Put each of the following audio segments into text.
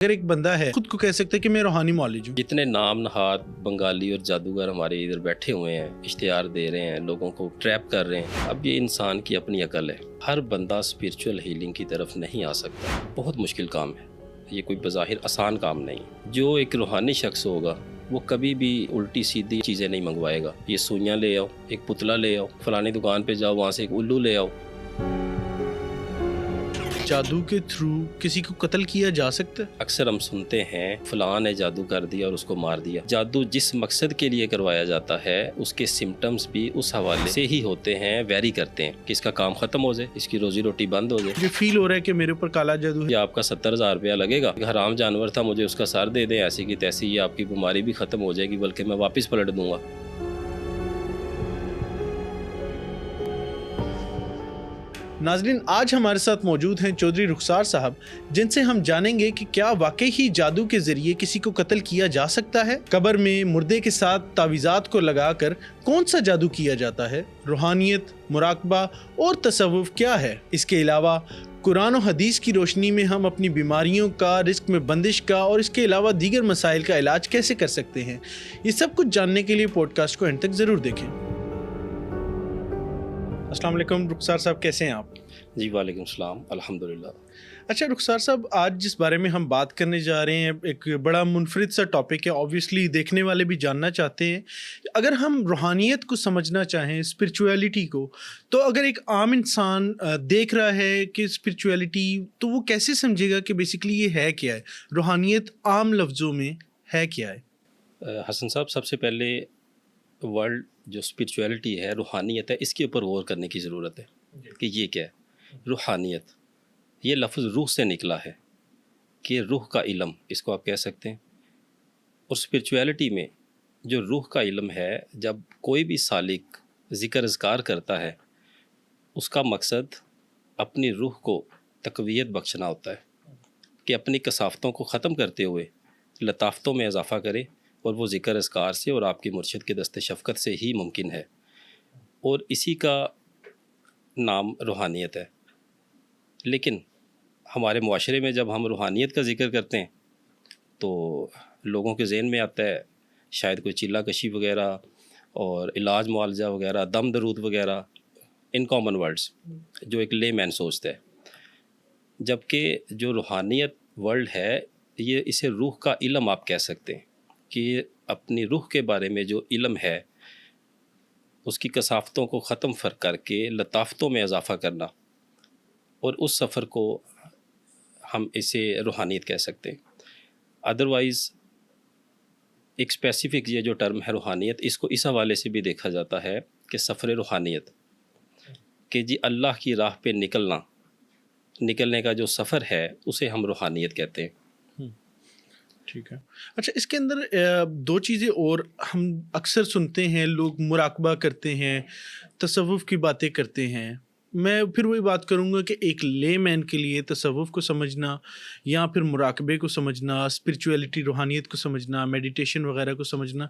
اگر ایک بندہ ہے خود کو کہہ سکتا ہے کہ میں روحانی معالج ہوں. جتنے نام نہاد بنگالی اور جادوگر ہمارے ادھر بیٹھے ہوئے ہیں، اشتہار دے رہے ہیں، لوگوں کو ٹریپ کر رہے ہیں، اب یہ انسان کی اپنی عقل ہے. ہر بندہ اسپرچول ہیلنگ کی طرف نہیں آ سکتا. بہت مشکل کام ہے یہ، کوئی بظاہر آسان کام نہیں. جو ایک روحانی شخص ہوگا وہ کبھی بھی الٹی سیدھی چیزیں نہیں منگوائے گا. یہ سوئیاں لے آؤ، ایک پتلا لے آؤ، فلانی دکان پہ جاؤ، وہاں سے ایک الو لے آؤ. جادو کے تھرو کسی کو قتل کیا جا سکتا ہے؟ اکثر ہم سنتے ہیں فلاں نے جادو کر دیا اور اس کو مار دیا. جادو جس مقصد کے لیے کروایا جاتا ہے اس کے سمٹمز بھی اس حوالے سے ہی ہوتے ہیں، ویری کرتے ہیں کہ اس کا کام ختم ہو جائے، اس کی روزی روٹی بند ہو جائے. یہ فیل ہو رہا ہے کہ میرے اوپر کالا جادو ہے. یہ آپ کا 70,000 روپیہ لگے گا، حرام جانور تھا، مجھے اس کا سر دے دیں، ایسی کی تیسی یہ آپ کی بیماری بھی ختم ہو جائے گی، بلکہ میں واپس پلٹ دوں گا. ناظرین، آج ہمارے ساتھ موجود ہیں چودھری رخسار صاحب، جن سے ہم جانیں گے کہ کیا واقعی ہی جادو کے ذریعے کسی کو قتل کیا جا سکتا ہے؟ قبر میں مردے کے ساتھ تعویذات کو لگا کر کون سا جادو کیا جاتا ہے؟ روحانیت، مراقبہ اور تصوف کیا ہے؟ اس کے علاوہ قرآن و حدیث کی روشنی میں ہم اپنی بیماریوں کا، رزق میں بندش کا اور اس کے علاوہ دیگر مسائل کا علاج کیسے کر سکتے ہیں؟ یہ سب کچھ جاننے کے لیے پوڈ کاسٹ کو اینڈ تک ضرور دیکھیں. السلام علیکم رخسار صاحب، کیسے ہیں آپ؟ جی وعلیکم السلام، الحمدللہ. اچھا رخسار صاحب، آج جس بارے میں ہم بات کرنے جا رہے ہیں ایک بڑا منفرد سا ٹاپک ہے، آبویسلی دیکھنے والے بھی جاننا چاہتے ہیں. اگر ہم روحانیت کو سمجھنا چاہیں، اسپرچویلٹی کو، تو اگر ایک عام انسان دیکھ رہا ہے کہ اسپرچویلٹی، تو وہ کیسے سمجھے گا کہ بیسیکلی یہ ہے کیا ہے؟ روحانیت عام لفظوں میں ہے کیا ہے؟ حسن صاحب، سب سے پہلے ورلڈ جو اسپرچویلٹی ہے، روحانیت ہے، اس کے اوپر غور کرنے کی ضرورت ہے کہ یہ کیا ہے. روحانیت یہ لفظ روح سے نکلا ہے کہ روح کا علم، اس کو آپ کہہ سکتے ہیں. اور اسپرچویلٹی میں جو روح کا علم ہے، جب کوئی بھی سالک ذکر اذکار کرتا ہے، اس کا مقصد اپنی روح کو تقویت بخشنا ہوتا ہے کہ اپنی کثافتوں کو ختم کرتے ہوئے لطافتوں میں اضافہ کرے، اور وہ ذکر اذکار سے اور آپ کی مرشد کے دست شفقت سے ہی ممکن ہے. اور اسی کا نام روحانیت ہے. لیکن ہمارے معاشرے میں جب ہم روحانیت کا ذکر کرتے ہیں تو لوگوں کے ذہن میں آتا ہے شاید کوئی چلہ کشی وغیرہ اور علاج معالجہ وغیرہ، دم درود وغیرہ، ان کامن ورڈز جو ایک لے مین سوچتا ہے. جبکہ جو روحانیت ورلڈ ہے، یہ اسے روح کا علم آپ کہہ سکتے ہیں کہ اپنی روح کے بارے میں جو علم ہے، اس کی کثافتوں کو ختم کر کے لطافتوں میں اضافہ کرنا، اور اس سفر کو ہم اسے روحانیت کہہ سکتے ہیں. ادروائز ایک اسپیسیفک یہ جو ٹرم ہے روحانیت، اس کو اس حوالے سے بھی دیکھا جاتا ہے کہ سفر روحانیت، کہ جی اللہ کی راہ پہ نکلنے کا جو سفر ہے، اسے ہم روحانیت کہتے ہیں. ٹھیک ہے. اچھا، اس کے اندر دو چیزیں اور ہم اکثر سنتے ہیں، لوگ مراقبہ کرتے ہیں، تصوف کی باتیں کرتے ہیں. میں پھر وہی بات کروں گا کہ ایک لے مین کے لیے تصوف کو سمجھنا یا پھر مراقبے کو سمجھنا، اسپرچویلٹی روحانیت کو سمجھنا، میڈیٹیشن وغیرہ کو سمجھنا،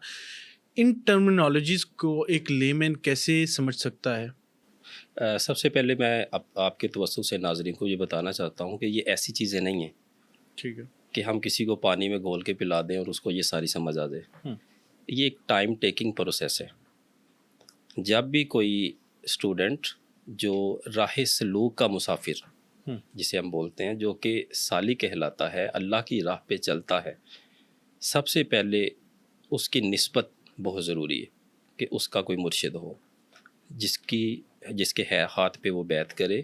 ان ٹرمینالوجیز کو ایک لے مین کیسے سمجھ سکتا ہے؟ سب سے پہلے میں آپ کے توسط سے ناظرین کو یہ بتانا چاہتا ہوں کہ یہ ایسی چیزیں نہیں ہیں. ٹھیک ہے. کہ ہم کسی کو پانی میں گھول کے پلا دیں اور اس کو یہ ساری سمجھ آ جائے. یہ ایک ٹائم ٹیکنگ پروسیس ہے. جب بھی کوئی اسٹوڈنٹ جو راہ سلوک کا مسافر جسے ہم بولتے ہیں، جو کہ سالک کہلاتا ہے، اللہ کی راہ پہ چلتا ہے، سب سے پہلے اس کی نسبت بہت ضروری ہے کہ اس کا کوئی مرشد ہو جس کے ہاتھ پہ وہ بیعت کرے،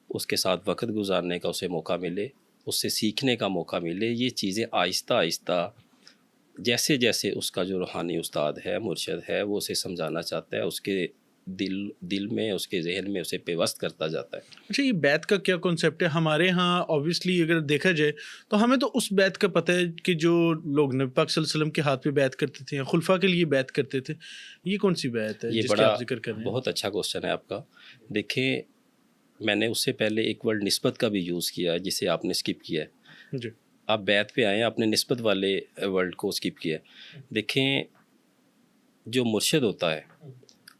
اس کے ساتھ وقت گزارنے کا اسے موقع ملے، اس سے سیکھنے کا موقع ملے. یہ چیزیں آہستہ آہستہ جیسے جیسے اس کا جو روحانی استاد ہے، مرشد ہے، وہ اسے سمجھانا چاہتا ہے، اس کے دل میں، اس کے ذہن میں اسے پیوست کرتا جاتا ہے. اچھا، یہ بیعت کا کیا کنسیپٹ ہے؟ ہمارے ہاں آبویسلی اگر دیکھا جائے تو ہمیں تو اس بیعت کا پتہ ہے کہ جو لوگ نبی پاک صلی اللہ علیہ وسلم کے ہاتھ پہ بیعت کرتے تھے، خلفاء کے لیے بیعت کرتے تھے. یہ کون سی بیعت ہے یہ جس کا آپ ذکر کر رہے ہیں؟ بہت اچھا کوسچن ہے آپ کا. دیکھیں، میں نے اس سے پہلے ایک ورڈ نسبت کا بھی یوز کیا جسے آپ نے سکپ کیا ہے. جی، آپ بیعت پہ آئیں، آپ نے نسبت والے ورڈ کو سکپ کیا ہے. دیکھیں، جو مرشد ہوتا ہے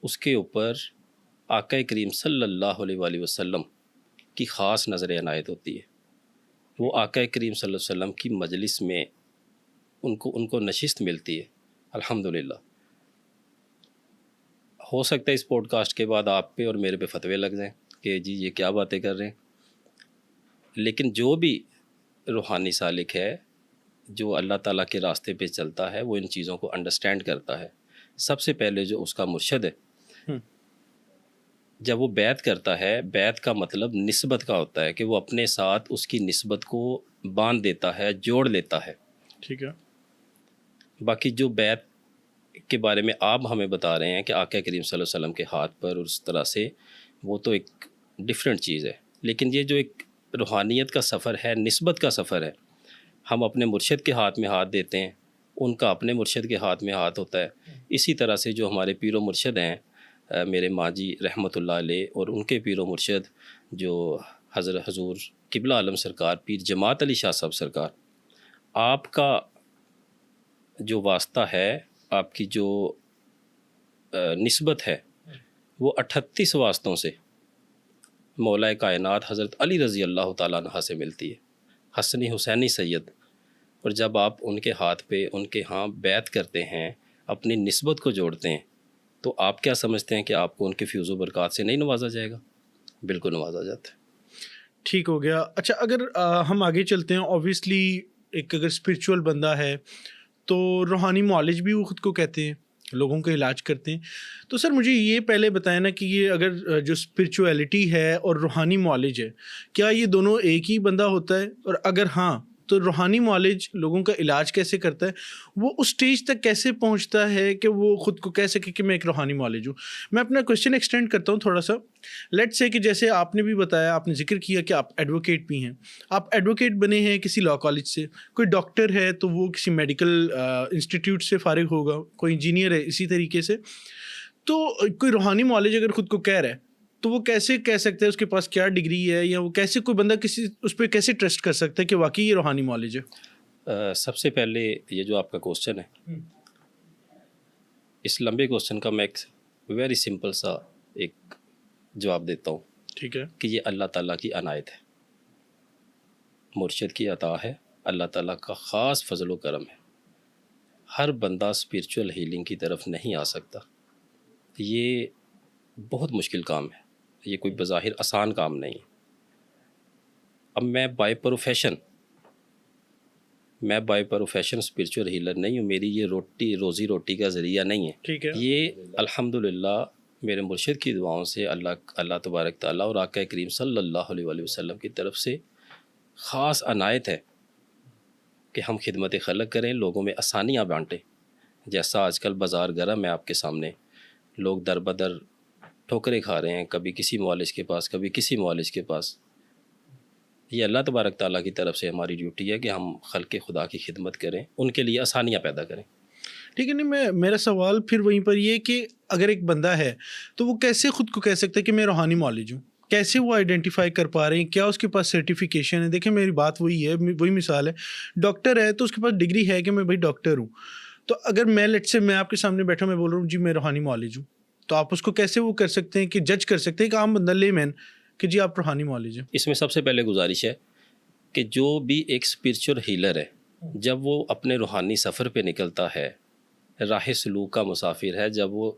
اس کے اوپر آقا کریم صلی اللہ علیہ وآلہ وسلم کی خاص نظر عنایت ہوتی ہے. وہ آقا کریم صلی اللہ علیہ وسلم کی مجلس میں ان کو نشست ملتی ہے الحمدللہ. ہو سکتا ہے اس پوڈ کاسٹ کے بعد آپ پہ اور میرے پہ فتوے لگ جائیں کہ جی یہ کیا باتیں کر رہے ہیں، لیکن جو بھی روحانی سالک ہے، جو اللہ تعالیٰ کے راستے پہ چلتا ہے، وہ ان چیزوں کو انڈرسٹینڈ کرتا ہے. سب سے پہلے جو اس کا مرشد ہے، جب وہ بیعت کرتا ہے، بیعت کا مطلب نسبت کا ہوتا ہے کہ وہ اپنے ساتھ اس کی نسبت کو باندھ دیتا ہے، جوڑ لیتا ہے. ٹھیک ہے. باقی جو بیعت کے بارے میں آپ ہمیں بتا رہے ہیں کہ آقا کریم صلی اللہ علیہ وسلم کے ہاتھ پر اور اس طرح سے، وہ تو ایک ڈیفرنٹ چیز ہے. لیکن یہ جو ایک روحانیت کا سفر ہے، نسبت کا سفر ہے، ہم اپنے مرشد کے ہاتھ میں ہاتھ دیتے ہیں، ان کا اپنے مرشد کے ہاتھ میں ہاتھ ہوتا ہے. اسی طرح سے جو ہمارے پیر و مرشد ہیں، میرے ماں جی رحمۃ اللہ علیہ اور ان کے پیر و مرشد جو حضرت حضور قبلہ عالم سرکار پیر جماعت علی شاہ صاحب سرکار، آپ کا جو واسطہ ہے، آپ کی جو نسبت ہے، وہ 38 واسطوں سے مولا کائنات حضرت علی رضی اللہ تعالیٰ عنہ سے ملتی ہے، حسنی حسینی سید. اور جب آپ ان کے ہاتھ پہ ان کے ہاں بیعت کرتے ہیں، اپنی نسبت کو جوڑتے ہیں، تو آپ کیا سمجھتے ہیں کہ آپ کو ان کے فیوز و برکات سے نہیں نوازا جائے گا؟ بالکل نوازا جاتا ہے. ٹھیک ہو گیا. اچھا، اگر ہم آگے چلتے ہیں، اوبیسلی ایک اگر اسپرچول بندہ ہے تو روحانی معالج بھی وہ خود کو کہتے ہیں، لوگوں کا علاج کرتے ہیں. تو سر مجھے یہ پہلے بتائیں نا کہ یہ اگر جو اسپرچویلٹی ہے اور روحانی معالج ہے، کیا یہ دونوں ایک ہی بندہ ہوتا ہے؟ اور اگر ہاں تو روحانی معالج لوگوں کا علاج کیسے کرتا ہے؟ وہ اس سٹیج تک کیسے پہنچتا ہے کہ وہ خود کو کہہ سکے کہ میں ایک روحانی معالج ہوں؟ میں اپنا کوشچن ایکسٹینڈ کرتا ہوں تھوڑا سا. لیٹ سے کہ جیسے آپ نے بھی بتایا، آپ نے ذکر کیا کہ آپ ایڈوکیٹ بھی ہیں، آپ ایڈوکیٹ بنے ہیں کسی لاء کالج سے. کوئی ڈاکٹر ہے تو وہ کسی میڈیکل انسٹیٹیوٹ سے فارغ ہوگا، کوئی انجینئر ہے اسی طریقے سے. تو کوئی روحانی معالج اگر خود کو کہہ رہا ہے تو وہ کیسے کہہ سکتا ہے؟ اس کے پاس کیا ڈگری ہے، یا وہ کیسے کوئی بندہ کسی اس پہ کیسے ٹرسٹ کر سکتا ہے کہ واقعی یہ روحانی معالج ہے؟ سب سے پہلے یہ جو آپ کا کوسچن ہے، اس لمبے کوسچن کا میں ایک ویری سمپل سا ایک جواب دیتا ہوں. ٹھیک ہے. کہ یہ اللہ تعالیٰ کی عنایت ہے، مرشد کی عطا ہے، اللہ تعالیٰ کا خاص فضل و کرم ہے. ہر بندہ اسپرچول ہیلنگ کی طرف نہیں آ سکتا. یہ بہت مشکل کام ہے، یہ کوئی بظاہر آسان کام نہیں ہے. اب میں بائی پروفیشن اسپرچول ہیلر نہیں ہوں. میری یہ روزی روٹی کا ذریعہ نہیں ہے. ٹھیک ہے. یہ الحمدللہ میرے مرشد کی دعاؤں سے اللہ تبارک تعالیٰ اور آقا کریم صلی اللہ علیہ وآلہ وسلم کی طرف سے خاص عنایت ہے کہ ہم خدمت خلق کریں، لوگوں میں آسانیاں بانٹیں. جیسا آج کل بازار گرم ہے آپ کے سامنے، لوگ در بدر ٹھوکریں کھا رہے ہیں، کبھی کسی معالج کے پاس، کبھی کسی معالج کے پاس. یہ اللہ تبارک تعالیٰ کی طرف سے ہماری ڈیوٹی ہے کہ ہم خلق خدا کی خدمت کریں، ان کے لیے آسانیاں پیدا کریں. ٹھیک ہے. نہیں، میرا سوال پھر وہیں پر یہ کہ اگر ایک بندہ ہے تو وہ کیسے خود کو کہہ سکتا ہے کہ میں روحانی معالج ہوں؟ کیسے وہ آئیڈینٹیفائی کر پا رہے ہیں؟ کیا اس کے پاس سرٹیفیکیشن ہے؟ دیکھیں میری بات وہی ہے، وہی مثال ہے. ڈاکٹر ہے تو اس کے پاس ڈگری ہے کہ میں بھائی ڈاکٹر ہوں. تو اگر میں آپ کے سامنے بیٹھا میں بول رہا ہوں جی میں روحانی معالج ہوں، تو آپ اس کو کیسے وہ کر سکتے ہیں کہ جج کر سکتے ہیں کہ عام بندہ لے مین کہ جی آپ روحانی معالج ہیں؟ اس میں سب سے پہلے گزارش ہے کہ جو بھی ایک اسپرچول ہیلر ہے، جب وہ اپنے روحانی سفر پہ نکلتا ہے، راہ سلوک کا مسافر ہے، جب وہ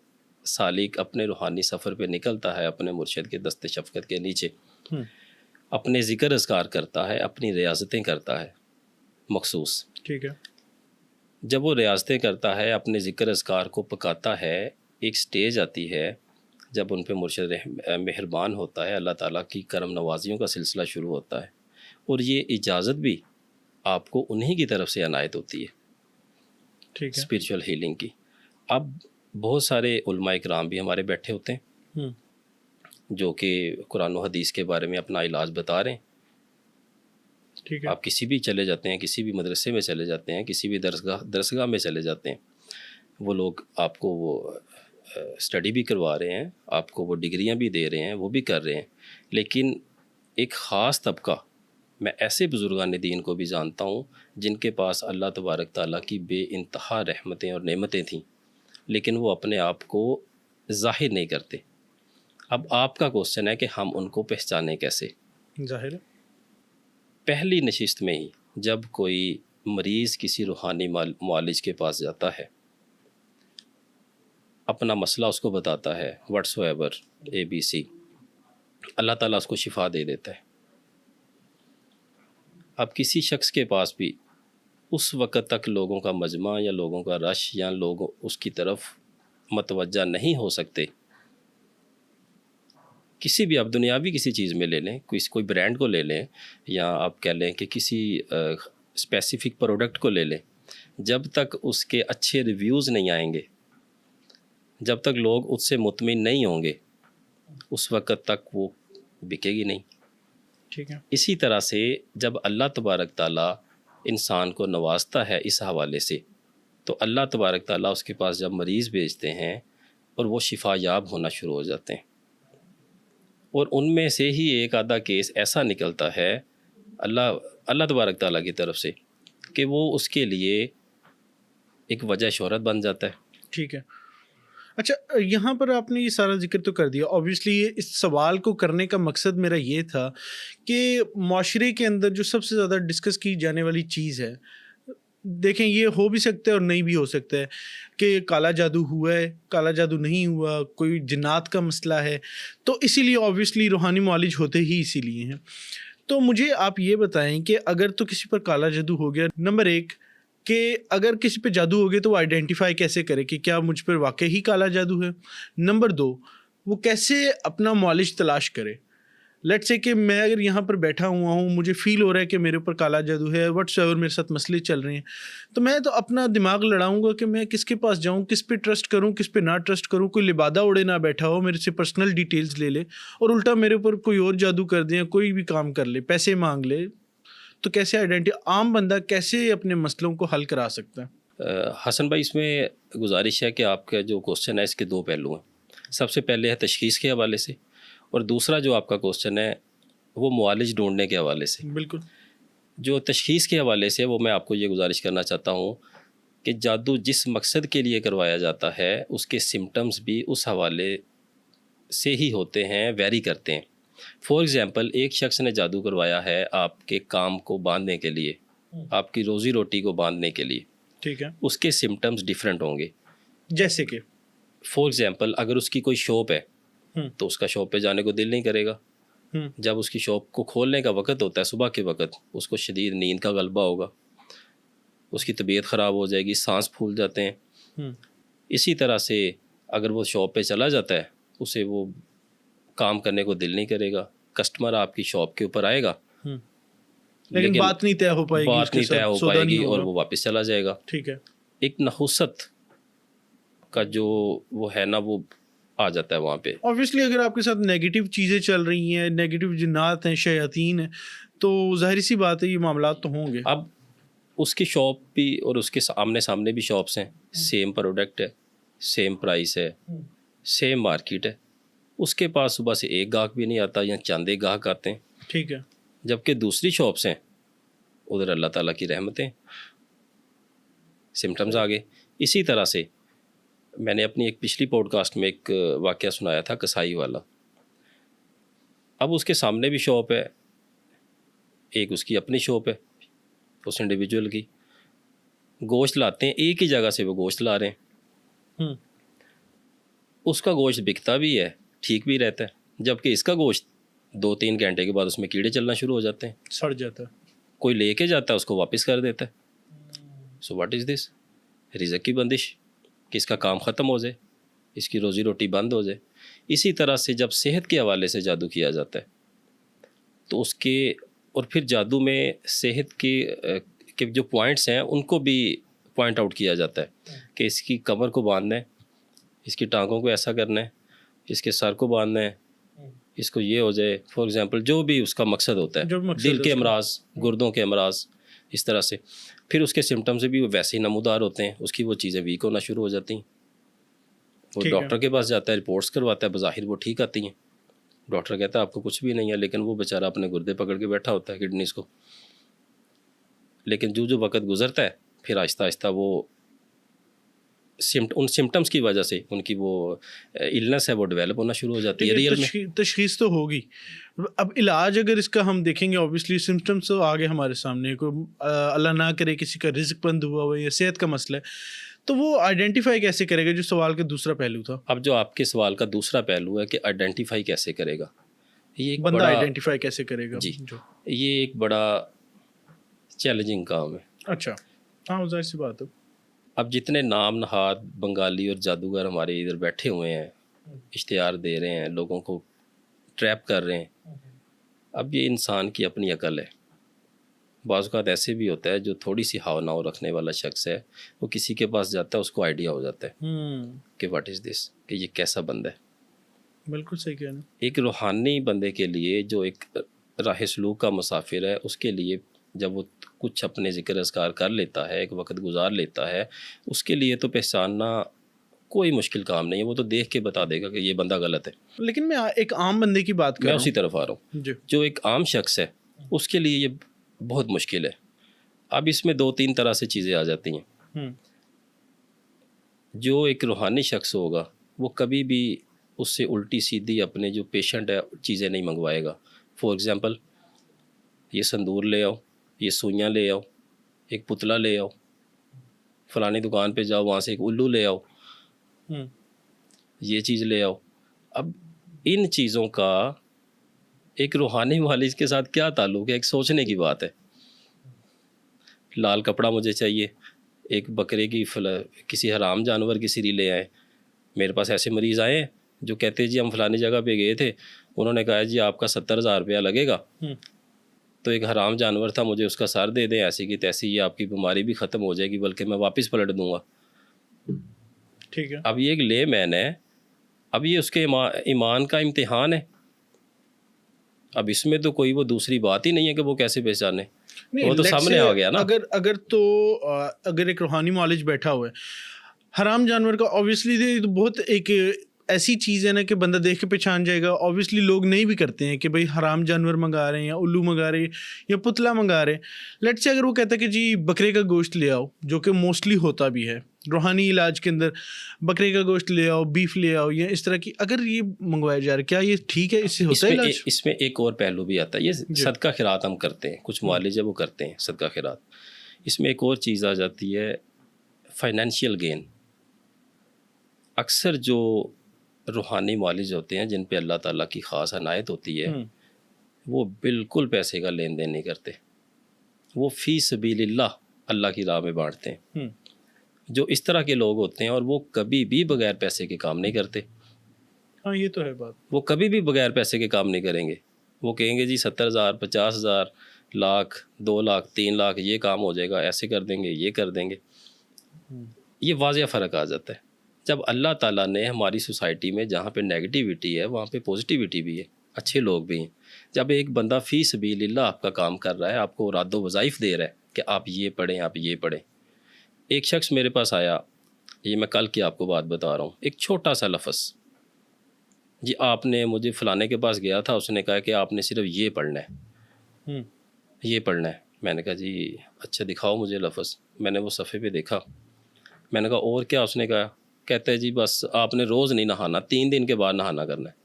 سالک اپنے روحانی سفر پہ نکلتا ہے اپنے مرشد کے دست شفقت کے نیچے، اپنے ذکر اذکار کرتا ہے، اپنی ریاضتیں کرتا ہے مخصوص. ٹھیک ہے. جب وہ ریاضتیں کرتا ہے، اپنے ذکر اذکار کو پکاتا ہے، ایک سٹیج آتی ہے جب ان پہ مرشد مہربان ہوتا ہے، اللہ تعالیٰ کی کرم نوازیوں کا سلسلہ شروع ہوتا ہے، اور یہ اجازت بھی آپ کو انہی کی طرف سے عنایت ہوتی ہے. ٹھیک ہے. اسپرچول ہیلنگ کی. اب بہت سارے علماء اکرام بھی ہمارے بیٹھے ہوتے ہیں جو کہ قرآن و حدیث کے بارے میں اپنا علاج بتا رہے ہیں. ٹھیک ہے. آپ کسی بھی چلے جاتے ہیں، کسی بھی مدرسے میں چلے جاتے ہیں، کسی بھی درسگاہ میں چلے جاتے ہیں، وہ لوگ آپ کو وہ اسٹڈی بھی کروا رہے ہیں، آپ کو وہ ڈگریاں بھی دے رہے ہیں، وہ بھی کر رہے ہیں. لیکن ایک خاص طبقہ، میں ایسے بزرگان دین کو بھی جانتا ہوں جن کے پاس اللہ تبارک تعالیٰ کی بے انتہا رحمتیں اور نعمتیں تھیں، لیکن وہ اپنے آپ کو ظاہر نہیں کرتے. اب آپ کا کوسچن ہے کہ ہم ان کو پہچانیں کیسے؟ ظاہر ہے. پہلی نشست میں ہی جب کوئی مریض کسی روحانی معالج کے پاس جاتا ہے، اپنا مسئلہ اس کو بتاتا ہے، وٹس ایور ABC، اللہ تعالیٰ اس کو شفا دے دیتا ہے۔ اب کسی شخص کے پاس بھی اس وقت تک لوگوں کا مجمع یا لوگوں کا رش یا لوگ اس کی طرف متوجہ نہیں ہو سکتے، کسی بھی آپ دنیاوی کسی چیز میں لے لیں، کوئی برانڈ کو لے لیں، یا آپ کہہ لیں کہ کسی اسپیسیفک پروڈکٹ کو لے لیں، جب تک اس کے اچھے ریویوز نہیں آئیں گے، جب تک لوگ اس سے مطمئن نہیں ہوں گے، اس وقت تک وہ بکے گی نہیں۔ ٹھیک ہے۔ اسی طرح سے جب اللہ تبارک تعالیٰ انسان کو نوازتا ہے اس حوالے سے، تو اللہ تبارک تعالیٰ اس کے پاس جب مریض بھیجتے ہیں اور وہ شفا یاب ہونا شروع ہو جاتے ہیں، اور ان میں سے ہی ایک آدھا کیس ایسا نکلتا ہے اللہ تبارک تعالیٰ کی طرف سے کہ وہ اس کے لیے ایک وجہ شہرت بن جاتا ہے۔ ٹھیک ہے۔ اچھا، یہاں پر آپ نے یہ سارا ذکر تو کر دیا، اوبویسلی اس سوال کو کرنے کا مقصد میرا یہ تھا کہ معاشرے کے اندر جو سب سے زیادہ ڈسکس کی جانے والی چیز ہے، دیکھیں یہ ہو بھی سکتا ہے اور نہیں بھی ہو سکتا ہے، کہ کالا جادو ہوا ہے، کالا جادو نہیں ہوا، کوئی جنات کا مسئلہ ہے، تو اسی لیے اوبویسلی روحانی معالج ہوتے ہی اسی لیے ہیں۔ تو مجھے آپ یہ بتائیں کہ اگر تو کسی پر کالا جادو ہو گیا، نمبر ایک کہ اگر کسی پہ جادو ہو گیا تو وہ آئیڈینٹیفائی کیسے کرے کہ کیا مجھ پر واقعی ہی کالا جادو ہے؟ نمبر دو، وہ کیسے اپنا معالج تلاش کرے؟ لیٹس سے کہ میں اگر یہاں پر بیٹھا ہوا ہوں، مجھے فیل ہو رہا ہے کہ میرے اوپر کالا جادو ہے، وٹس ایور میرے ساتھ مسئلے چل رہے ہیں، تو میں تو اپنا دماغ لڑاؤں گا کہ میں کس کے پاس جاؤں، کس پہ ٹرسٹ کروں، کس پہ نہ ٹرسٹ کروں۔ کوئی لبادہ اڑے نہ بیٹھا ہو، میرے سے پرسنل ڈیٹیلز لے لے اور الٹا میرے اوپر کوئی اور جادو کر دیں، کوئی بھی کام کر لے، پیسے مانگ لے، تو کیسے عام بندہ کیسے اپنے مسئلوں کو حل کرا سکتا ہے؟ حسن بھائی، اس میں گزارش ہے کہ آپ کا جو کوسچن ہے اس کے دو پہلو ہیں۔ سب سے پہلے ہے تشخیص کے حوالے سے، اور دوسرا جو آپ کا کوسچن ہے وہ معالج ڈھونڈنے کے حوالے سے۔ بالکل۔ جو تشخیص کے حوالے سے، وہ میں آپ کو یہ گزارش کرنا چاہتا ہوں کہ جادو جس مقصد کے لیے کروایا جاتا ہے اس کے سمٹمز بھی اس حوالے سے ہی ہوتے ہیں، ویری کرتے ہیں۔ فار ایگزامپل، ایک شخص نے جادو کروایا ہے آپ کے کام کو باندھنے کے لیے، آپ کی روزی روٹی کو باندھنے کے لیے، ٹھیک ہے، اس کے سمٹمز ڈیفرنٹ ہوں گے۔ جیسے کہ فار ایگزامپل، اگر اس کی کوئی شاپ ہے تو اس کا شاپ پہ جانے کو دل نہیں کرے گا۔ جب اس کی شاپ کو کھولنے کا وقت ہوتا ہے صبح کے وقت، اس کو شدید نیند کا غلبہ ہوگا، اس کی طبیعت خراب ہو جائے گی، سانس پھول جاتے ہیں۔ اسی طرح سے اگر وہ شاپ پہ چلا جاتا ہے، اسے وہ کام کرنے کو دل نہیں کرے گا، کسٹمر آپ کی شاپ کے اوپر آئے گا لیکن بات نہیں طے ہو پائے گی، بات نہیں طے ہو پائے گی اور وہ واپس چلا جائے گا۔ ٹھیک ہے۔ ایک نحوست کا جو وہ ہے نا، وہ آ جاتا ہے وہاں پہ۔ اوبویسلی اگر آپ کے ساتھ نیگیٹو چیزیں چل رہی ہیں، نیگیٹو جنات ہیں، شیاطین ہیں، تو ظاہر سی بات ہے یہ معاملات تو ہوں گے۔ اب اس کی شاپ بھی اور اس کے آمنے سامنے بھی شاپس ہیں، سیم پروڈکٹ ہے، سیم پرائس ہے، سیم مارکیٹ ہے، اس کے پاس صبح سے ایک گاہک بھی نہیں آتا یا چند ایک گاہک آتے ہیں۔ ٹھیک ہے۔ جبکہ دوسری شاپس ہیں ادھر اللہ تعالیٰ کی رحمتیں، سمٹمز آگے۔ اسی طرح سے میں نے اپنی ایک پچھلی پوڈ کاسٹ میں ایک واقعہ سنایا تھا کسائی والا۔ اب اس کے سامنے بھی شاپ ہے، ایک اس کی اپنی شاپ ہے اس انڈیویجول کی، گوشت لاتے ہیں ایک ہی جگہ سے، وہ گوشت لا رہے ہیں، اس کا گوشت بکتا بھی ہے، ٹھیک بھی رہتا ہے، جبکہ اس کا گوشت 2-3 گھنٹے کے بعد اس میں کیڑے چلنا شروع ہو جاتے ہیں، سڑ جاتا ہے، کوئی لے کے جاتا ہے اس کو واپس کر دیتا ہے۔ سو واٹ از دس؟ رزق کی بندش، کہ اس کا کام ختم ہو جائے، اس کی روزی روٹی بند ہو جائے۔ اسی طرح سے جب صحت کے حوالے سے جادو کیا جاتا ہے تو اس کے، اور پھر جادو میں صحت کے جو پوائنٹس ہیں ان کو بھی پوائنٹ آؤٹ کیا جاتا ہے کہ اس کی کمر کو باندھنا ہے، اس کی ٹانگوں کو ایسا کرنا ہے، اس کے سر کو باندھنا ہے، اس کو یہ ہو جائے، فار ایگزامپل جو بھی اس کا مقصد ہوتا ہے، دل کے امراض، گردوں کے امراض، اس طرح سے۔ پھر اس کے سمٹم سے بھی وہ ویسے ہی نمودار ہوتے ہیں، اس کی وہ چیزیں ویک ہونا شروع ہو جاتی ہیں۔ وہ ڈاکٹر کے پاس جاتا ہے، رپورٹس کرواتا ہے، بظاہر وہ ٹھیک آتی ہیں، ڈاکٹر کہتا ہے آپ کو کچھ بھی نہیں ہے، لیکن وہ بیچارہ اپنے گردے پکڑ کے بیٹھا ہوتا ہے، کڈنیز کو۔ لیکن جو وقت گزرتا ہے پھر آہستہ آہستہ وہ ان سمٹمس کی وجہ سے ان کی وہ النس ہے وہ ڈیولپ ہونا شروع ہو جاتی ہے ریئل میں. تشخیص تو ہوگی. اب علاج اگر اس کا ہم دیکھیں گے اوبیسلی سمٹمس تو آگے ہمارے سامنے, کوئی اللہ نہ کرے کسی کا رزق بند ہوا ہوا یا صحت کا مسئلہ ہے, تو وہ آئیڈینٹیفائی کیسے کرے گا, جو سوال کا دوسرا پہلو تھا. اب جو آپ کے سوال کا دوسرا پہلو ہے کہ آئیڈینٹیفائی کیسے کرے گا, یہ ایک بندہ بڑا آئیڈینٹیفائی کیسے کرے گا. جی یہ ایک بڑا چیلنجنگ کام ہے. اچھا ہاں ظاہر سی بات ہے. اب جتنے نام نہاد بنگالی اور جادوگر ہمارے ادھر بیٹھے ہوئے ہیں, اشتہار دے رہے ہیں, لوگوں کو ٹریپ کر رہے ہیں, اب یہ انسان کی اپنی عقل ہے. بعض اوقات ایسے بھی ہوتا ہے جو تھوڑی سی ہاؤ ناؤ رکھنے والا شخص ہے, وہ کسی کے پاس جاتا ہے اس کو آئیڈیا ہو جاتا ہے کہ واٹ از دس, کہ یہ کیسا بندہ ہے. بالکل صحیح کہنا. ایک روحانی بندے کے لیے جو ایک راہ سلوک کا مسافر ہے, اس کے لیے جب وہ کچھ اپنے ذکر اذکار کر لیتا ہے, ایک وقت گزار لیتا ہے, اس کے لیے تو پہچاننا کوئی مشکل کام نہیں ہے. وہ تو دیکھ کے بتا دے گا کہ یہ بندہ غلط ہے. لیکن میں ایک عام بندے کی بات کر میں رہا اسی طرف آ رہا ہوں. جی. جو ایک عام شخص ہے اس کے لیے یہ بہت مشکل ہے. اب اس میں 2-3 طرح سے چیزیں آ جاتی ہیں. جو ایک روحانی شخص ہوگا وہ کبھی بھی اس سے الٹی سیدھی اپنے جو پیشنٹ ہے چیزیں نہیں منگوائے گا. فار ایگزامپل, یہ سندور لے آؤ, یہ سوئیاں لے آؤ, ایک پتلا لے آؤ, فلانی دکان پہ جاؤ وہاں سے ایک الو لے آؤ, یہ چیز لے آؤ. اب ان چیزوں کا ایک روحانی معالج کے ساتھ کیا تعلق ہے؟ ایک سوچنے کی بات ہے. لال کپڑا مجھے چاہیے, ایک بکرے کی کسی حرام جانور کی سری لے آئے. میرے پاس ایسے مریض آئے ہیں جو کہتے ہیں جی ہم فلانی جگہ پہ گئے تھے, انہوں نے کہا جی آپ کا 70,000 روپیہ لگے گا, تو ایک حرام جانور تھا, مجھے اس کا سر دے دیں, ایسی کی تیسی, یہ آپ کی بیماری بھی ختم ہو جائے گی بلکہ میں واپس پلٹ دوں گا. ٹھیک ہے. اب یہ ایک لے مین ہے, اب یہ اس کے ایمان کا امتحان ہے. اب اس میں تو کوئی وہ دوسری بات ہی نہیں ہے کہ وہ کیسے پہچانے, وہ تو سامنے آ گیا نا. اگر ایک روحانی معالج بیٹھا ہوا ہے, حرام جانور کا اوبیسلی بہت ایک ایسی چیز ہے نا کہ بندہ دیکھ کے پہچان جائے گا. اوبیسلی لوگ نہیں بھی کرتے ہیں کہ بھائی حرام جانور منگا رہے ہیں یا الو منگا رہے ہیں یا پتلا منگا رہے ہیں. لیٹ سے اگر وہ کہتا ہے کہ جی بکرے کا گوشت لے آؤ, جو کہ موسٹلی ہوتا بھی ہے روحانی علاج کے اندر, بکرے کا گوشت لے آؤ, بیف لے آؤ, یا اس طرح کی اگر یہ منگوایا جا رہا ہے, کیا یہ ٹھیک ہے؟ اس سے ہوتا ہے علاج؟ اس میں ایک اور پہلو بھی آتا ہے. یہ صدقہ خیرات ہم کرتے ہیں, کچھ معالج ہے وہ کرتے ہیں صدقہ خیرات. اس میں ایک اور چیز آ جاتی ہے, فائنینشیل گین. اکثر جو روحانی معالج ہوتے ہیں جن پہ اللہ تعالیٰ کی خاص عنایت ہوتی ہے, وہ بالکل پیسے کا لین دین نہیں کرتے. وہ فی سبیل اللہ, اللہ کی راہ میں بانٹتے ہیں. جو اس طرح کے لوگ ہوتے ہیں, اور وہ کبھی بھی بغیر پیسے کے کام نہیں کرتے. ہاں یہ تو ہے بات. وہ کبھی بھی بغیر پیسے کے کام نہیں کریں گے. وہ کہیں گے جی 70,000, 50,000, لاکھ, 2 لاکھ, 3 لاکھ, یہ کام ہو جائے گا, ایسے کر دیں گے, یہ کر دیں گے. یہ واضح فرق آ جاتا ہے. جب اللہ تعالیٰ نے ہماری سوسائٹی میں جہاں پہ نیگیٹیوٹی ہے وہاں پہ پازیٹیوٹی بھی ہے, اچھے لوگ بھی ہیں. جب ایک بندہ فی سبیل اللہ آپ کا کام کر رہا ہے, آپ کو راد و وظائف دے رہا ہے کہ آپ یہ پڑھیں, آپ یہ پڑھیں. ایک شخص میرے پاس آیا, یہ میں کل کی آپ کو بات بتا رہا ہوں, ایک چھوٹا سا لفظ, جی آپ نے مجھے فلانے کے پاس گیا تھا, اس نے کہا کہ آپ نے صرف یہ پڑھنا ہے, یہ پڑھنا ہے. میں نے کہا جی اچھا دکھاؤ مجھے لفظ. میں نے وہ صفحے پہ دیکھا, میں نے کہا اور کیا؟ اس نے کہا, کہتا ہے جی بس آپ نے روز نہیں نہانا, 3 دن کے بعد نہانا کرنا ہے.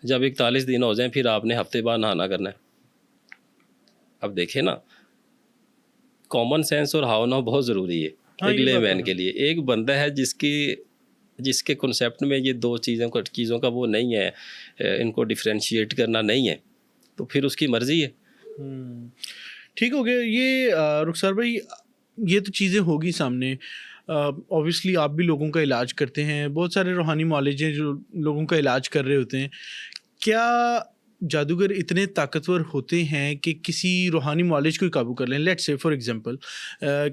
جب 41 دن ہو جائیں پھر آپ نے ہفتے بعد نہانا کرنا ہے. اب دیکھیں نا, کامن سینس اور ہاؤ ناؤ بہت ضروری ہے ایک لے مین کے لیے. ایک بندہ ہے جس کے کنسیپٹ میں یہ 2 چیزوں کا وہ نہیں ہے, ان کو ڈفرینشیٹ کرنا نہیں ہے, تو پھر اس کی مرضی ہے. ٹھیک ہو گیا. یہ رخسار بھائی, یہ تو چیزیں ہوگی سامنے. اوبیسلی آپ بھی لوگوں کا علاج کرتے ہیں, بہت سارے روحانی معالج ہیں جو لوگوں کا علاج کر رہے ہوتے ہیں. کیا جادوگر اتنے طاقتور ہوتے ہیں کہ کسی روحانی معالج کو قابو کر لیں؟ لیٹ سے فار ایگزامپل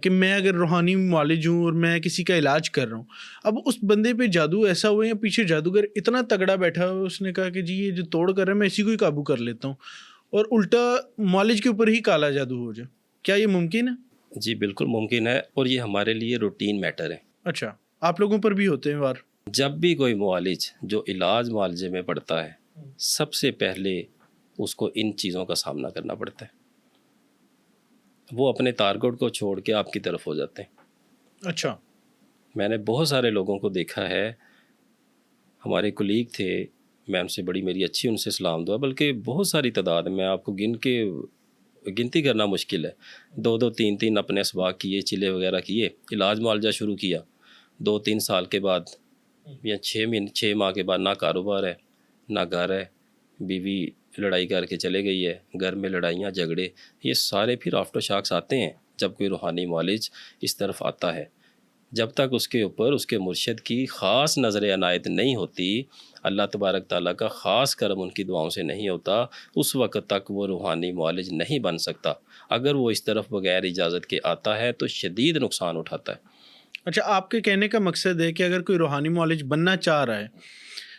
کہ میں اگر روحانی معالج ہوں اور میں کسی کا علاج کر رہا ہوں, اب اس بندے پہ جادو ایسا ہوا یا پیچھے جادوگر اتنا تگڑا بیٹھا ہوا, اس نے کہا کہ جی یہ جو توڑ کر رہا ہے میں اسی کو ہی قابو کر لیتا ہوں, اور الٹا معالج کے اوپر ہی کالا جادو ہو جائے, کیا یہ ممکن ہے؟ جی بالکل ممکن ہے, اور یہ ہمارے لیے روٹین میٹر ہے. اچھا, آپ لوگوں پر بھی ہوتے ہیں وار؟ جب بھی کوئی معالج جو علاج معالجے میں پڑتا ہے, سب سے پہلے اس کو ان چیزوں کا سامنا کرنا پڑتا ہے. وہ اپنے ٹارگٹ کو چھوڑ کے آپ کی طرف ہو جاتے ہیں. اچھا, میں نے بہت سارے لوگوں کو دیکھا ہے، ہمارے کولیگ تھے، میں ان سے بڑی میری اچھی ان سے سلام دعا، بلکہ بہت ساری تعداد میں آپ کو گنتی کرنا مشکل ہے، 2 3 اپنے اسباق کیے، چلے وغیرہ کیے، علاج معالجہ شروع کیا، 2 3 سال کے بعد یا 6 ماہ کے بعد نہ کاروبار ہے، نہ گھر ہے، بیوی لڑائی کر کے چلے گئی ہے، گھر میں لڑائیاں جھگڑے، یہ سارے پھر آفٹر شاکس آتے ہیں جب کوئی روحانی معالج اس طرف آتا ہے۔ جب تک اس کے اوپر اس کے مرشد کی خاص نظر عنایت نہیں ہوتی، اللہ تبارک تعالیٰ کا خاص کرم ان کی دعاؤں سے نہیں ہوتا، اس وقت تک وہ روحانی معالج نہیں بن سکتا۔ اگر وہ اس طرف بغیر اجازت کے آتا ہے تو شدید نقصان اٹھاتا ہے۔ اچھا، آپ کے کہنے کا مقصد ہے کہ اگر کوئی روحانی معالج بننا چاہ رہا ہے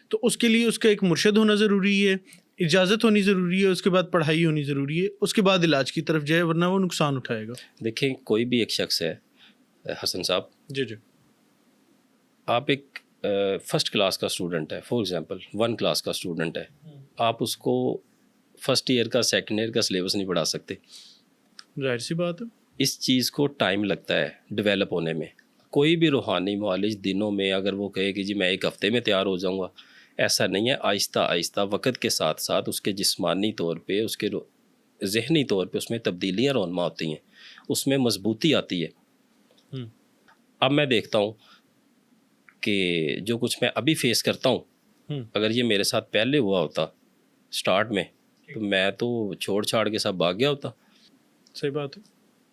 تو اس کے لیے اس کا ایک مرشد ہونا ضروری ہے، اجازت ہونی ضروری ہے، اس کے بعد پڑھائی ہونی ضروری ہے، اس کے بعد علاج کی طرف جائے، ورنہ وہ نقصان اٹھائے گا۔ دیکھیں، کوئی بھی ایک شخص ہے، حسن صاحب، جی آپ ایک فرسٹ کلاس کا اسٹوڈنٹ ہے، فار ایگزامپل 1 کلاس کا اسٹوڈنٹ ہے، آپ اس کو فرسٹ ایئر کا سیکنڈ ایئر کا سلیبس نہیں پڑھا سکتے۔ ظاہر سی بات ہے۔ اس چیز کو ٹائم لگتا ہے ڈیولپ ہونے میں۔ کوئی بھی روحانی معالج دنوں میں اگر وہ کہے کہ جی میں 1 ہفتے میں تیار ہو جاؤں گا، ایسا نہیں ہے۔ آہستہ آہستہ وقت کے ساتھ ساتھ اس کے جسمانی طور پہ، اس کے ذہنی طور پہ اس میں تبدیلیاں رونما ہوتی ہیں، اس میں مضبوطی آتی ہے۔ اب میں دیکھتا ہوں کہ جو کچھ میں ابھی فیس کرتا ہوں، اگر یہ میرے ساتھ پہلے ہوا ہوتا سٹارٹ میں، تو میں تو چھوڑ چھاڑ کے سب بھاگ گیا ہوتا۔ صحیح بات ہے۔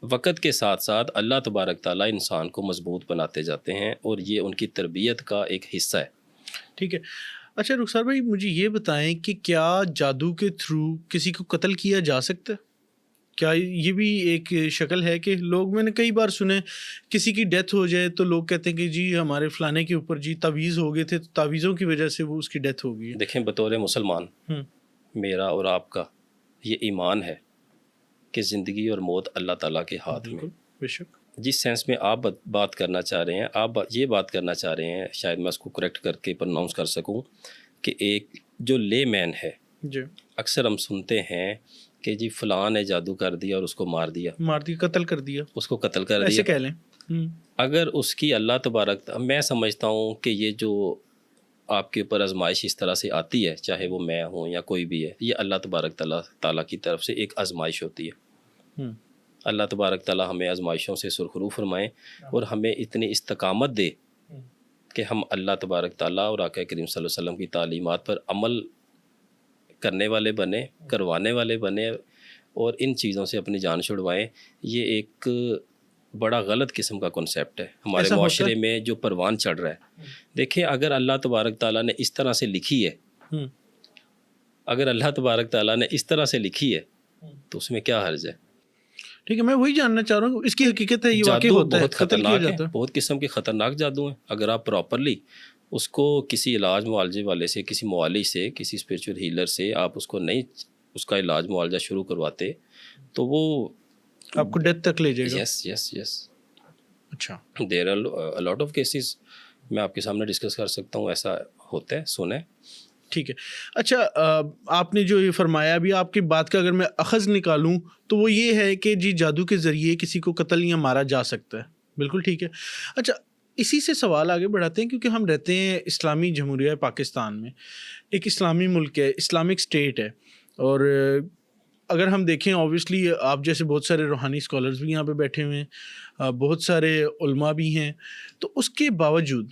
وقت کے ساتھ ساتھ اللہ تبارک تعالیٰ انسان کو مضبوط بناتے جاتے ہیں، اور یہ ان کی تربیت کا ایک حصہ ہے۔ ٹھیک ہے۔ اچھا رخسار بھائی، مجھے یہ بتائیں کہ کیا جادو کے تھرو کسی کو قتل کیا جا سکتا ہے؟ کیا یہ بھی ایک شکل ہے کہ لوگ، میں نے کئی بار سنے، کسی کی ڈیتھ ہو جائے تو لوگ کہتے ہیں کہ جی ہمارے فلانے کے اوپر جی تعویذ ہو گئے تھے، تو تعویذوں کی وجہ سے وہ اس کی ڈیتھ ہو گئی ہے۔ دیکھیں، بطور مسلمان میرا اور آپ کا یہ ایمان ہے کہ زندگی اور موت اللہ تعالیٰ کے ہاتھ میں۔ بے شک۔ جس سینس میں آپ بات کرنا چاہ رہے ہیں، آپ یہ بات کرنا چاہ رہے ہیں، شاید میں اس کو کریکٹ کر کے پروناؤنس کر سکوں، کہ ایک جو لے مین ہے، جی، اکثر ہم سنتے ہیں کہ جی فلاں نے جادو کر دیا اور اس کو مار دیا، قتل کر دیا، اس کو قتل کر ایسے دیا۔ کہہ لیں۔ اگر اس کی اللہ تبارک، میں سمجھتا ہوں کہ یہ جو آپ کے اوپر آزمائش اس طرح سے آتی ہے، چاہے وہ میں ہوں یا کوئی بھی ہے، یہ اللہ تبارک تعالیٰ کی طرف سے ایک آزمائش ہوتی ہے۔ اللہ تبارک تعالیٰ ہمیں آزمائشوں سے سرخرو فرمائیں، اور ہمیں اتنی استقامت دے کہ ہم اللہ تبارک تعالیٰ اور آقا کریم صلی اللہ علیہ وسلم کی تعلیمات پر عمل کرنے والے بنے، کروانے والے بنے، اور ان چیزوں سے اپنی جان چھڑوائیں۔ یہ ایک بڑا غلط قسم کا کنسیپٹ ہے ہمارے معاشرے میں جو پروان چڑھ رہا ہے۔ دیکھیں، اگر اللہ تبارک تعالیٰ نے اس طرح سے لکھی ہے، اگر اللہ تبارک تعالیٰ نے اس طرح سے لکھی ہے تو اس میں کیا حرج ہے؟ ٹھیک ہے، میں وہی جاننا چاہ رہا ہوں، اس کی حقیقت ہے، یہ واقعی جادو ہوتا ہے، بہت قتل کیا خطرناک جاتا ہے، بہت قسم کے خطرناک جادو ہیں۔ اگر آپ پراپرلی اس کو کسی علاج معالجے والے سے، کسی معالج سے، کسی اسپریچول ہیلر سے آپ اس کو نہیں، اس کا علاج معالجہ شروع کرواتے تو وہ آپ کو ڈیتھ تک لے جائے گا۔ یس اچھا، there are a lot of cases، میں آپ کے سامنے ڈسکس کر سکتا ہوں، ایسا ہوتا ہے، سنیں۔ ٹھیک ہے۔ اچھا، آپ نے جو یہ فرمایا، ابھی آپ کی بات کا اگر میں اخذ نکالوں تو وہ یہ ہے کہ جی جادو کے ذریعے کسی کو قتل یا مارا جا سکتا ہے، بالکل ٹھیک ہے۔ اچھا، اسی سے سوال آگے بڑھاتے ہیں، کیونکہ ہم رہتے ہیں اسلامی جمہوریہ پاکستان میں، ایک اسلامی ملک ہے، اسلامک اسٹیٹ ہے، اور اگر ہم دیکھیں اوبویسلی آپ جیسے بہت سارے روحانی اسکالرز بھی یہاں پہ بیٹھے ہوئے ہیں، بہت سارے علماء بھی ہیں، تو اس کے باوجود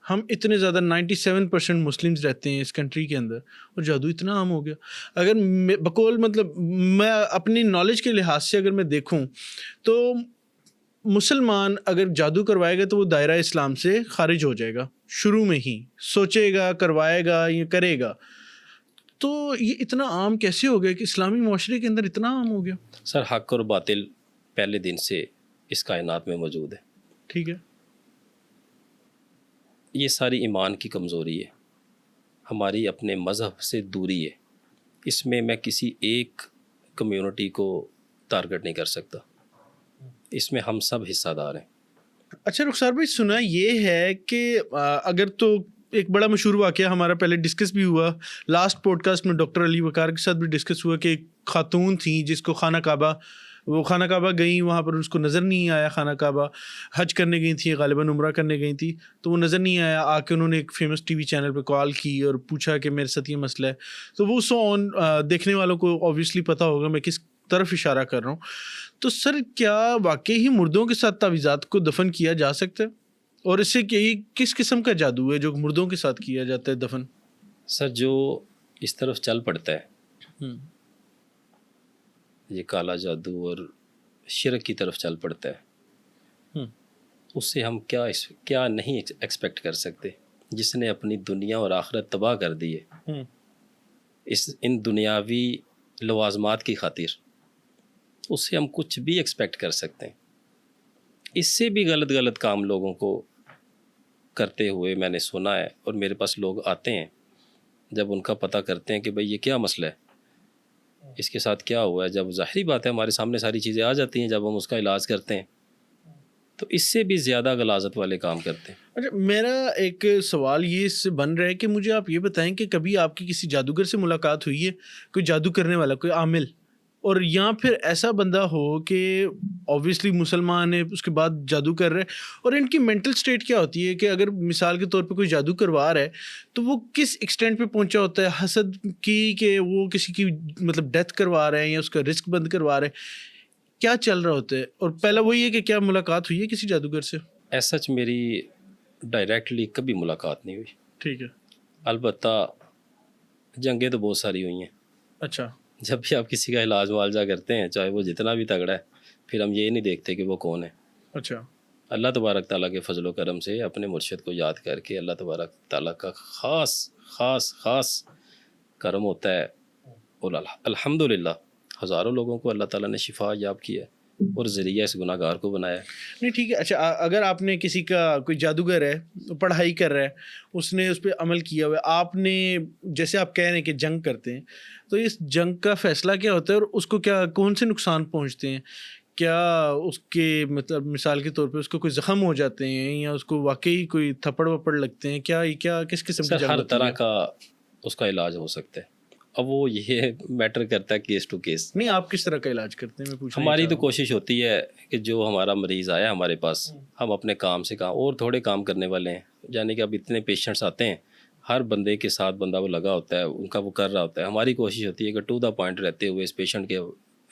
ہم اتنے زیادہ 97% مسلمز رہتے ہیں اس کنٹری کے اندر، اور جادو اتنا عام ہو گیا۔ اگر بقول مطلب میں اپنی نالج کے لحاظ سے اگر میں دیکھوں تو مسلمان اگر جادو کروائے گا تو وہ دائرہ اسلام سے خارج ہو جائے گا، شروع میں ہی سوچے گا، کروائے گا یا کرے گا۔ تو یہ اتنا عام کیسے ہو گیا کہ اسلامی معاشرے کے اندر اتنا عام ہو گیا؟ سر، حق اور باطل پہلے دن سے اس کائنات میں موجود ہے۔ ٹھیک ہے، یہ ساری ایمان کی کمزوری ہے، ہماری اپنے مذہب سے دوری ہے۔ اس میں میں کسی ایک کمیونٹی کو ٹارگٹ نہیں کر سکتا، اس میں ہم سب حصہ دار ہیں۔ اچھا رخسار بھائی، سنا یہ ہے کہ اگر تو ایک بڑا مشہور واقعہ ہمارا پہلے ڈسکس بھی ہوا لاسٹ پوڈ کاسٹ میں، ڈاکٹر علی وقار کے ساتھ بھی ڈسکس ہوا کہ ایک خاتون تھیں جس کو خانہ کعبہ وہ خانہ کعبہ گئیں, وہاں پر اس کو نظر نہیں آیا خانہ کعبہ, حج کرنے گئی تھیں, غالباً عمرہ کرنے گئی تھیں, تو وہ نظر نہیں آیا. آ کے انہوں نے ایک فیمس ٹی وی چینل پہ کال کی اور پوچھا کہ میرے ساتھ یہ مسئلہ ہے. تو وہ سو آن دیکھنے والوں کو اوبویسلی پتہ ہوگا میں کس طرف اشارہ کر رہا ہوں. تو سر کیا واقعی ہی مردوں کے ساتھ تعویذات کو دفن کیا جا سکتا ہے, اور اس سے کس قسم کا جادو ہے جو مردوں کے ساتھ کیا جاتا ہے دفن؟ سر جو اس طرف چل پڑتا ہے یہ کالا جادو اور شرک کی طرف چل پڑتا ہے, اس سے ہم کیا نہیں ایکسپیکٹ کر سکتے. جس نے اپنی دنیا اور آخرت تباہ کر دی ہے ان دنیاوی لوازمات کی خاطر, اس سے ہم کچھ بھی ایکسپیکٹ کر سکتے ہیں. اس سے بھی غلط کام لوگوں کو کرتے ہوئے میں نے سنا ہے, اور میرے پاس لوگ آتے ہیں جب ان کا پتہ کرتے ہیں کہ بھئی یہ کیا مسئلہ ہے, اس کے ساتھ کیا ہوا ہے, جب ظاہری بات ہے ہمارے سامنے ساری چیزیں آ جاتی ہیں جب ہم اس کا علاج کرتے ہیں, تو اس سے بھی زیادہ غلاظت والے کام کرتے ہیں. اچھا, میرا ایک سوال یہ اس سے بن رہا ہے کہ مجھے آپ یہ بتائیں کہ کبھی آپ کی کسی جادوگر سے ملاقات ہوئی ہے, کوئی جادو کرنے والا, کوئی عامل, اور یا پھر ایسا بندہ ہو کہ اوبویسلی مسلمان ہے اس کے بعد جادو کر رہے ہیں, اور ان کی مینٹل سٹیٹ کیا ہوتی ہے کہ اگر مثال کے طور پہ کوئی جادو کروا رہا ہے تو وہ کس ایکسٹینٹ پہ پہنچا ہوتا ہے حسد کی, کہ وہ کسی کی مطلب ڈیتھ کروا رہے ہیں یا اس کا رسک بند کروا رہے ہیں, کیا چل رہا ہوتا ہے؟ اور پہلا وہی ہے کہ کیا ملاقات ہوئی ہے کسی جادوگر سے؟ ایسا میری ڈائریکٹلی کبھی ملاقات نہیں ہوئی. ٹھیک ہے. البتہ جنگیں تو بہت ساری ہوئی ہیں. اچھا. جب بھی آپ کسی کا علاج معالجہ کرتے ہیں چاہے وہ جتنا بھی تگڑا ہے, پھر ہم یہ نہیں دیکھتے کہ وہ کون ہے. اچھا. اللہ تبارک تعالیٰ کے فضل و کرم سے اپنے مرشد کو یاد کر کے اللہ تبارک تعالیٰ کا خاص کرم ہوتا ہے, اور الحمدللہ ہزاروں لوگوں کو اللہ تعالیٰ نے شفا یاب کیا ہے اور ذریعہ اس گناہ گار کو بنایا ہے. نہیں ٹھیک ہے. اچھا, اگر آپ نے کسی کا کوئی جادوگر ہے, پڑھائی کر رہا ہے, اس نے اس پہ عمل کیا ہوا ہے, آپ نے جیسے آپ کہہ رہے ہیں کہ جنگ کرتے ہیں, تو اس جنگ کا فیصلہ کیا ہوتا ہے اور اس کو کون سے نقصان پہنچتے ہیں؟ کیا اس کے مطلب مثال کے طور پہ اس کو کوئی زخم ہو جاتے ہیں, یا اس کو واقعی کوئی تھپڑ وپڑ لگتے ہیں؟ کیا کس قسم کی جنگ ہر ہوتی ہے؟ طرح کا اس کا علاج ہو سکتا ہے. اب وہ یہ میٹر کرتا ہے کیس ٹو کیس. نہیں, آپ کس طرح کا علاج کرتے ہیں میں پوچھ رہا ہوں. ہماری تو کوشش ہوتی ہے کہ جو ہمارا مریض آیا ہمارے پاس, ہم اپنے کام سے اور تھوڑے کام کرنے والے ہیں, یعنی کہ اب اتنے پیشنٹس آتے ہیں, ہر بندے کے ساتھ بندہ وہ لگا ہوتا ہے, ان کا وہ کر رہا ہوتا ہے. ہماری کوشش ہوتی ہے کہ ٹو دا پوائنٹ رہتے ہوئے اس پیشنٹ کے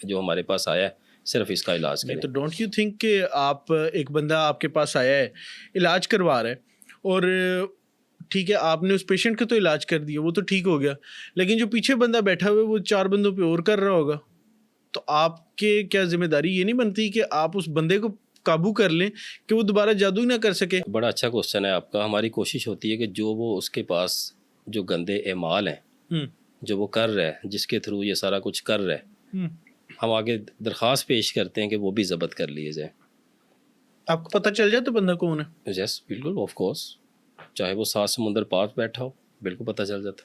جو ہمارے پاس آیا ہے صرف اس کا علاج کریں. تو ڈونٹ یو تھنک کہ آپ ایک بندہ آپ کے پاس آیا ہے, علاج کروا رہا ہے, اور ٹھیک ہے آپ نے اس پیشنٹ کا تو علاج کر دیا, وہ تو ٹھیک ہو گیا, لیکن جو پیچھے بندہ بیٹھا ہوا ہے وہ 4 بندوں پہ اور کر رہا ہوگا, تو آپ کے کیا ذمہ داری یہ نہیں بنتی کہ آپ اس بندے کو قابو کر لیں کہ وہ دوبارہ جادو ہی نہ کر سکے؟ بڑا اچھا کوشچن ہے آپ کا. ہماری کوشش ہوتی ہے کہ جو وہ اس کے پاس جو گندے اعمال ہیں جو وہ کر رہا ہے, جس کے تھرو یہ سارا کچھ کر رہا ہے, ہم آگے درخواست پیش کرتے ہیں کہ وہ بھی ضبط کر لیے جائیں. آپ کو پتہ چل جائے تو بندہ کون ہے؟ یس بالکل, آف کورس, چاہے وہ 7 سمندر پار بیٹھا ہو, بالکل پتہ چل جاتا.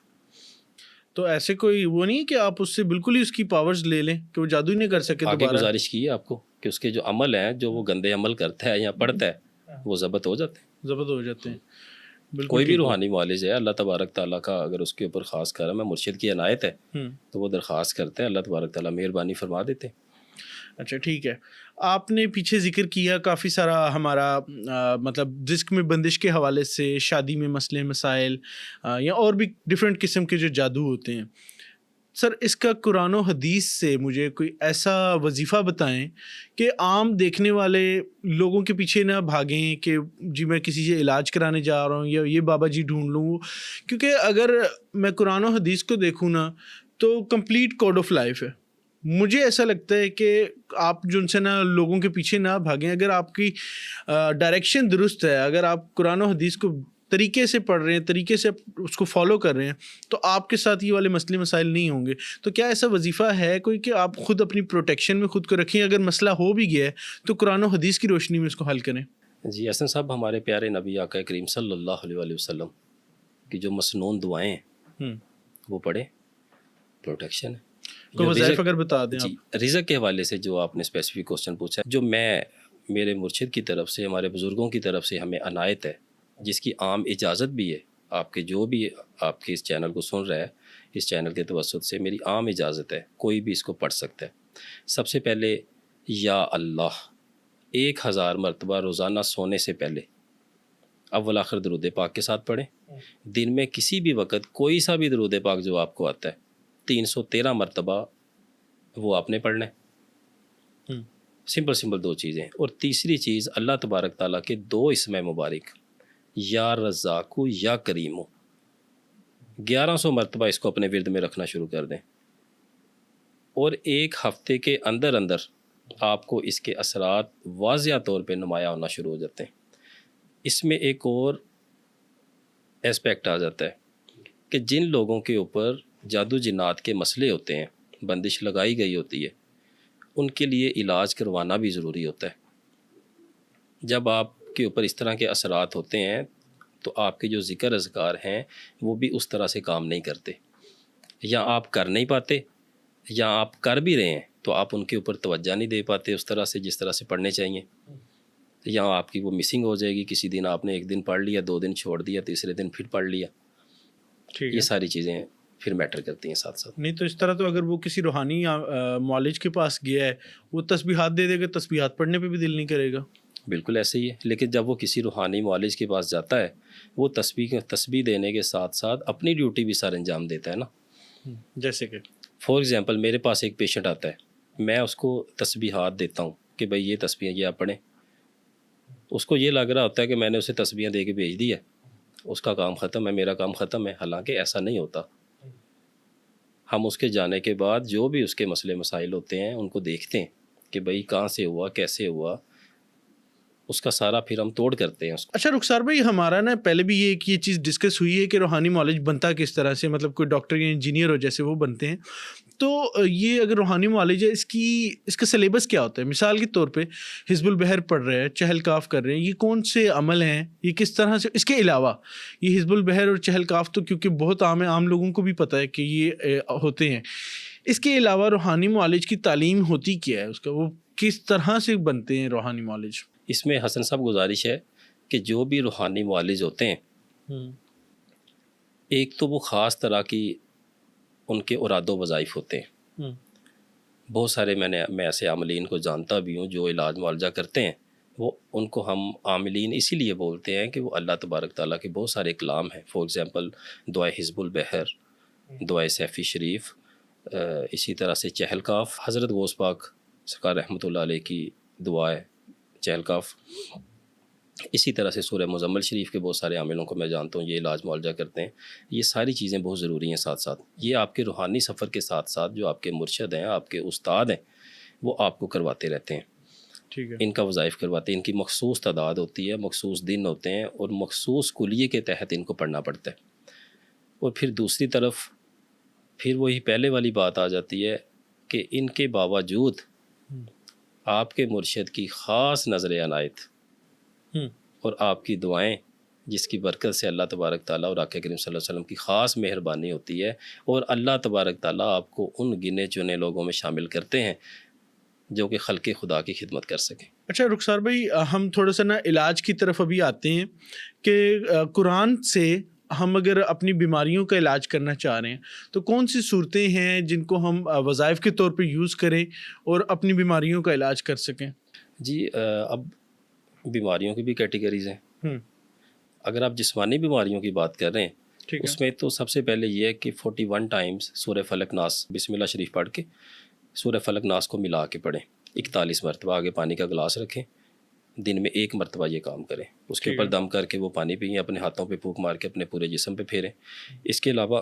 تو ایسے کوئی وہ نہیں کہ آپ اس سے بالکل ہی اس کی پاورز لے لیں کہ وہ جادو ہی نہیں کر سکے آگے دوبارہ؟ گزارش کی ہے آپ کو کہ اس کے جو عمل ہیں جو وہ گندے عمل کرتا ہے یا پڑھتا ہے وہ ضبط ہو جاتے ہیں. ضبط ہو جاتے ہیں. بالکل. کوئی بھی روحانی معالج ہے, اللہ تبارک تعالیٰ کا اگر اس کے اوپر خاص کرم ہے, مرشد کی عنایت ہے, تو وہ درخواست کرتے ہیں, اللہ تبارک تعالیٰ مہربانی فرما دیتے ہیں. اچھا ٹھیک ہے. آپ نے پیچھے ذکر کیا کافی سارا ہمارا مطلب رزق میں بندش کے حوالے سے, شادی میں مسئلے مسائل, یا اور بھی ڈفرینٹ قسم کے جو جادو ہوتے ہیں. سر اس کا قرآن و حدیث سے مجھے کوئی ایسا وظیفہ بتائیں کہ عام دیکھنے والے لوگوں کے پیچھے نہ بھاگیں کہ جی میں کسی سے علاج کرانے جا رہا ہوں یا یہ بابا جی ڈھونڈ لوں, کیونکہ اگر میں قرآن و حدیث کو دیکھوں نا تو کمپلیٹ کوڈ آف لائف ہے. مجھے ایسا لگتا ہے کہ آپ جو ان سے نہ لوگوں کے پیچھے نہ بھاگیں. اگر آپ کی ڈائریکشن درست ہے, اگر آپ قرآن و حدیث کو طریقے سے پڑھ رہے ہیں, طریقے سے اس کو فالو کر رہے ہیں, تو آپ کے ساتھ یہ والے مسئلے مسائل نہیں ہوں گے. تو کیا ایسا وظیفہ ہے کوئی کہ آپ خود اپنی پروٹیکشن میں خود کو رکھیں, اگر مسئلہ ہو بھی گیا ہے تو قرآن و حدیث کی روشنی میں اس کو حل کریں؟ جی حسن صاحب, ہمارے پیارے نبی آقا کریم صلی اللہ علیہ وسلم کی جو مسنون دعائیں ہیں وہ پڑھیں, پروٹیکشن ہے. کوئی وظائف اگر بتا دیں. جی, رزق کے حوالے سے جو آپ نے اسپیسیفک کوسچن پوچھا, جو میرے مرشد کی طرف سے, ہمارے بزرگوں کی طرف سے ہمیں عنایت ہے, جس کی عام اجازت بھی ہے, آپ کے جو بھی آپ کے اس چینل کو سن رہا ہے, اس چینل کے توسط سے میری عام اجازت ہے, کوئی بھی اس کو پڑھ سکتا ہے. سب سے پہلے یا اللہ 1000 مرتبہ روزانہ سونے سے پہلے اول آخر درود پاک کے ساتھ پڑھیں. دن میں کسی بھی وقت کوئی سا بھی درود پاک جو آپ کو آتا ہے 313 مرتبہ وہ آپ نے پڑھنا ہے. سمپل 2 چیزیں. اور تیسری چیز اللہ تبارک تعالیٰ کے 2 اسم مبارک یا رزاق یا کریم 1100 مرتبہ اس کو اپنے ورد میں رکھنا شروع کر دیں. اور ایک ہفتے کے اندر آپ کو اس کے اثرات واضح طور پہ نمایاں ہونا شروع ہو جاتے ہیں. اس میں ایک اور اسپیکٹ آ جاتا ہے کہ جن لوگوں کے اوپر جادو جنات کے مسئلے ہوتے ہیں، بندش لگائی گئی ہوتی ہے، ان کے لیے علاج کروانا بھی ضروری ہوتا ہے. جب آپ کے اوپر اس طرح کے اثرات ہوتے ہیں تو آپ کے جو ذکر اذکار ہیں وہ بھی اس طرح سے کام نہیں کرتے، یا آپ کر نہیں پاتے، یا آپ کر بھی رہے ہیں تو آپ ان کے اوپر توجہ نہیں دے پاتے اس طرح سے جس طرح سے پڑھنے چاہیے، یا آپ کی وہ مسنگ ہو جائے گی. کسی دن آپ نے 1 دن پڑھ لیا، 2 دن چھوڑ دیا، تیسرے دن پھر پڑھ لیا. یہ ساری چیزیں پھر میٹر کرتی ہیں ساتھ ساتھ. نہیں تو اس طرح تو اگر وہ کسی روحانی معالج کے پاس گیا ہے، وہ تسبیحات دے دے گا، تسبیحات پڑھنے پہ بھی دل نہیں کرے گا. بالکل ایسے ہی ہے. لیکن جب وہ کسی روحانی معالج کے پاس جاتا ہے، وہ تسبیح دینے کے ساتھ ساتھ اپنی ڈیوٹی بھی سر انجام دیتا ہے نا. جیسے کہ فار ایگزامپل میرے پاس ایک پیشنٹ آتا ہے، میں اس کو تسبیحات دیتا ہوں کہ بھائی یہ تسبیح یہ آپ پڑھیں. اس کو یہ لگ رہا ہوتا ہے کہ میں نے اسے تسبیحیں دے کے بھیج دی ہے، اس کا کام ختم ہے، میرا کام ختم ہے. حالانکہ ایسا نہیں ہوتا. ہم اس کے جانے کے بعد جو بھی اس کے مسئلے مسائل ہوتے ہیں ان کو دیکھتے ہیں کہ بھائی کہاں سے ہوا، کیسے ہوا، اس کا سارا پھر ہم توڑ کرتے ہیں اس کو. اچھا رخسار بھائی، ہمارا نا پہلے بھی یہ چیز ڈسکس ہوئی ہے کہ روحانی معالج بنتا کس طرح سے، مطلب کوئی ڈاکٹر یا انجینئر ہو جیسے وہ بنتے ہیں. تو یہ اگر روحانی معالج ہے، اس کا سلیبس کیا ہوتا ہے؟ مثال کے طور پہ حزب البحر پڑھ رہے ہیں، چہل کاف کر رہے ہیں، یہ کون سے عمل ہیں، یہ کس طرح سے؟ اس کے علاوہ یہ حزب البحر اور چہل کاف تو کیونکہ بہت عام ہے، عام لوگوں کو بھی پتہ ہے کہ یہ ہوتے ہیں. اس کے علاوہ روحانی معالج کی تعلیم ہوتی کیا ہے؟ اس کا وہ کس طرح سے بنتے ہیں روحانی معالج؟ اس میں حسن صاحب گزارش ہے کہ جو بھی روحانی معالج ہوتے ہیں، ایک تو وہ خاص طرح کی ان کے اراد و وظائف ہوتے ہیں. بہت سارے میں ایسے عاملین کو جانتا بھی ہوں جو علاج معالجہ کرتے ہیں. وہ ان کو ہم عاملین اسی لیے بولتے ہیں کہ وہ اللہ تبارک تعالیٰ کے بہت سارے کلام ہیں. فار ایگزامپل دعائے حزب البحر، دعائے سیفی شریف، اسی طرح سے چہل کاف، حضرت غوث پاک سرکار رحمۃ اللہ علیہ کی دعا ہے چہل کاف. اسی طرح سے سورہ مزمل شریف کے بہت سارے عاملوں کو میں جانتا ہوں، یہ علاج معالجہ کرتے ہیں. یہ ساری چیزیں بہت ضروری ہیں. ساتھ ساتھ یہ آپ کے روحانی سفر کے ساتھ ساتھ جو آپ کے مرشد ہیں، آپ کے استاد ہیں، وہ آپ کو کرواتے رہتے ہیں. ٹھیک ہے. ان کا وظائف کرواتے ہیں. ان کی مخصوص تعداد ہوتی ہے، مخصوص دن ہوتے ہیں، اور مخصوص کلیے کے تحت ان کو پڑھنا پڑتا ہے. اور پھر دوسری طرف پھر وہی پہلے والی بات آ جاتی ہے کہ ان کے باوجود آپ کے مرشد کی خاص نظر عنایت اور آپ کی دعائیں، جس کی برکت سے اللہ تبارک تعالیٰ اور آقا کریم صلی اللہ علیہ وسلم کی خاص مہربانی ہوتی ہے، اور اللہ تبارک تعالیٰ آپ کو ان گنے چنے لوگوں میں شامل کرتے ہیں جو کہ خلق خدا کی خدمت کر سکیں. اچھا رخسار بھائی، ہم تھوڑا سا نا علاج کی طرف ابھی آتے ہیں کہ قرآن سے ہم اگر اپنی بیماریوں کا علاج کرنا چاہ رہے ہیں تو کون سی صورتیں ہیں جن کو ہم وظائف کے طور پہ یوز کریں اور اپنی بیماریوں کا علاج کر سکیں؟ جی اب بیماریوں کی بھی کیٹیگریز ہیں. اگر آپ جسمانی بیماریوں کی بات کر رہے ہیں، اس میں تو سب سے پہلے یہ ہے کہ 41 ٹائمز سورہ فلق ناس بسم اللہ شریف پڑھ کے سورہ فلق ناس کو ملا کے پڑھیں. 41 مرتبہ آگے پانی کا گلاس رکھیں، دن میں 1 مرتبہ یہ کام کریں. اس کے اوپر دم کر کے وہ پانی پئیں، اپنے ہاتھوں پہ پھونک مار کے اپنے پورے جسم پہ پھیریں. اس کے علاوہ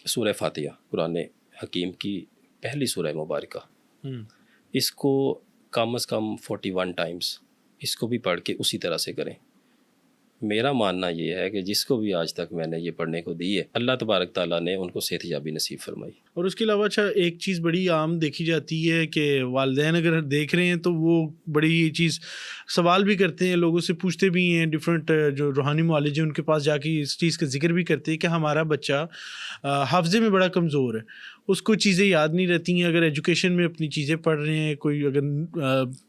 سورہ فاتحہ قرآن حکیم کی پہلی سورہ مبارکہ، اس کو کم از کم 41 ٹائمز اس کو بھی پڑھ کے اسی طرح سے کریں. میرا ماننا یہ ہے کہ جس کو بھی آج تک میں نے یہ پڑھنے کو دی ہے، اللہ تبارک تعالیٰ نے ان کو صحت یابی نصیب فرمائی. اور اس کے علاوہ اچھا ایک چیز بڑی عام دیکھی جاتی ہے کہ والدین اگر دیکھ رہے ہیں تو وہ بڑی یہ چیز سوال بھی کرتے ہیں، لوگوں سے پوچھتے بھی ہیں، ڈفرینٹ جو روحانی معالج ہیں ان کے پاس جا کے اس چیز کا ذکر بھی کرتے ہیں کہ ہمارا بچہ حافظے میں بڑا کمزور ہے، اس کو چیزیں یاد نہیں رہتی ہیں. اگر ایجوکیشن میں اپنی چیزیں پڑھ رہے ہیں، کوئی اگر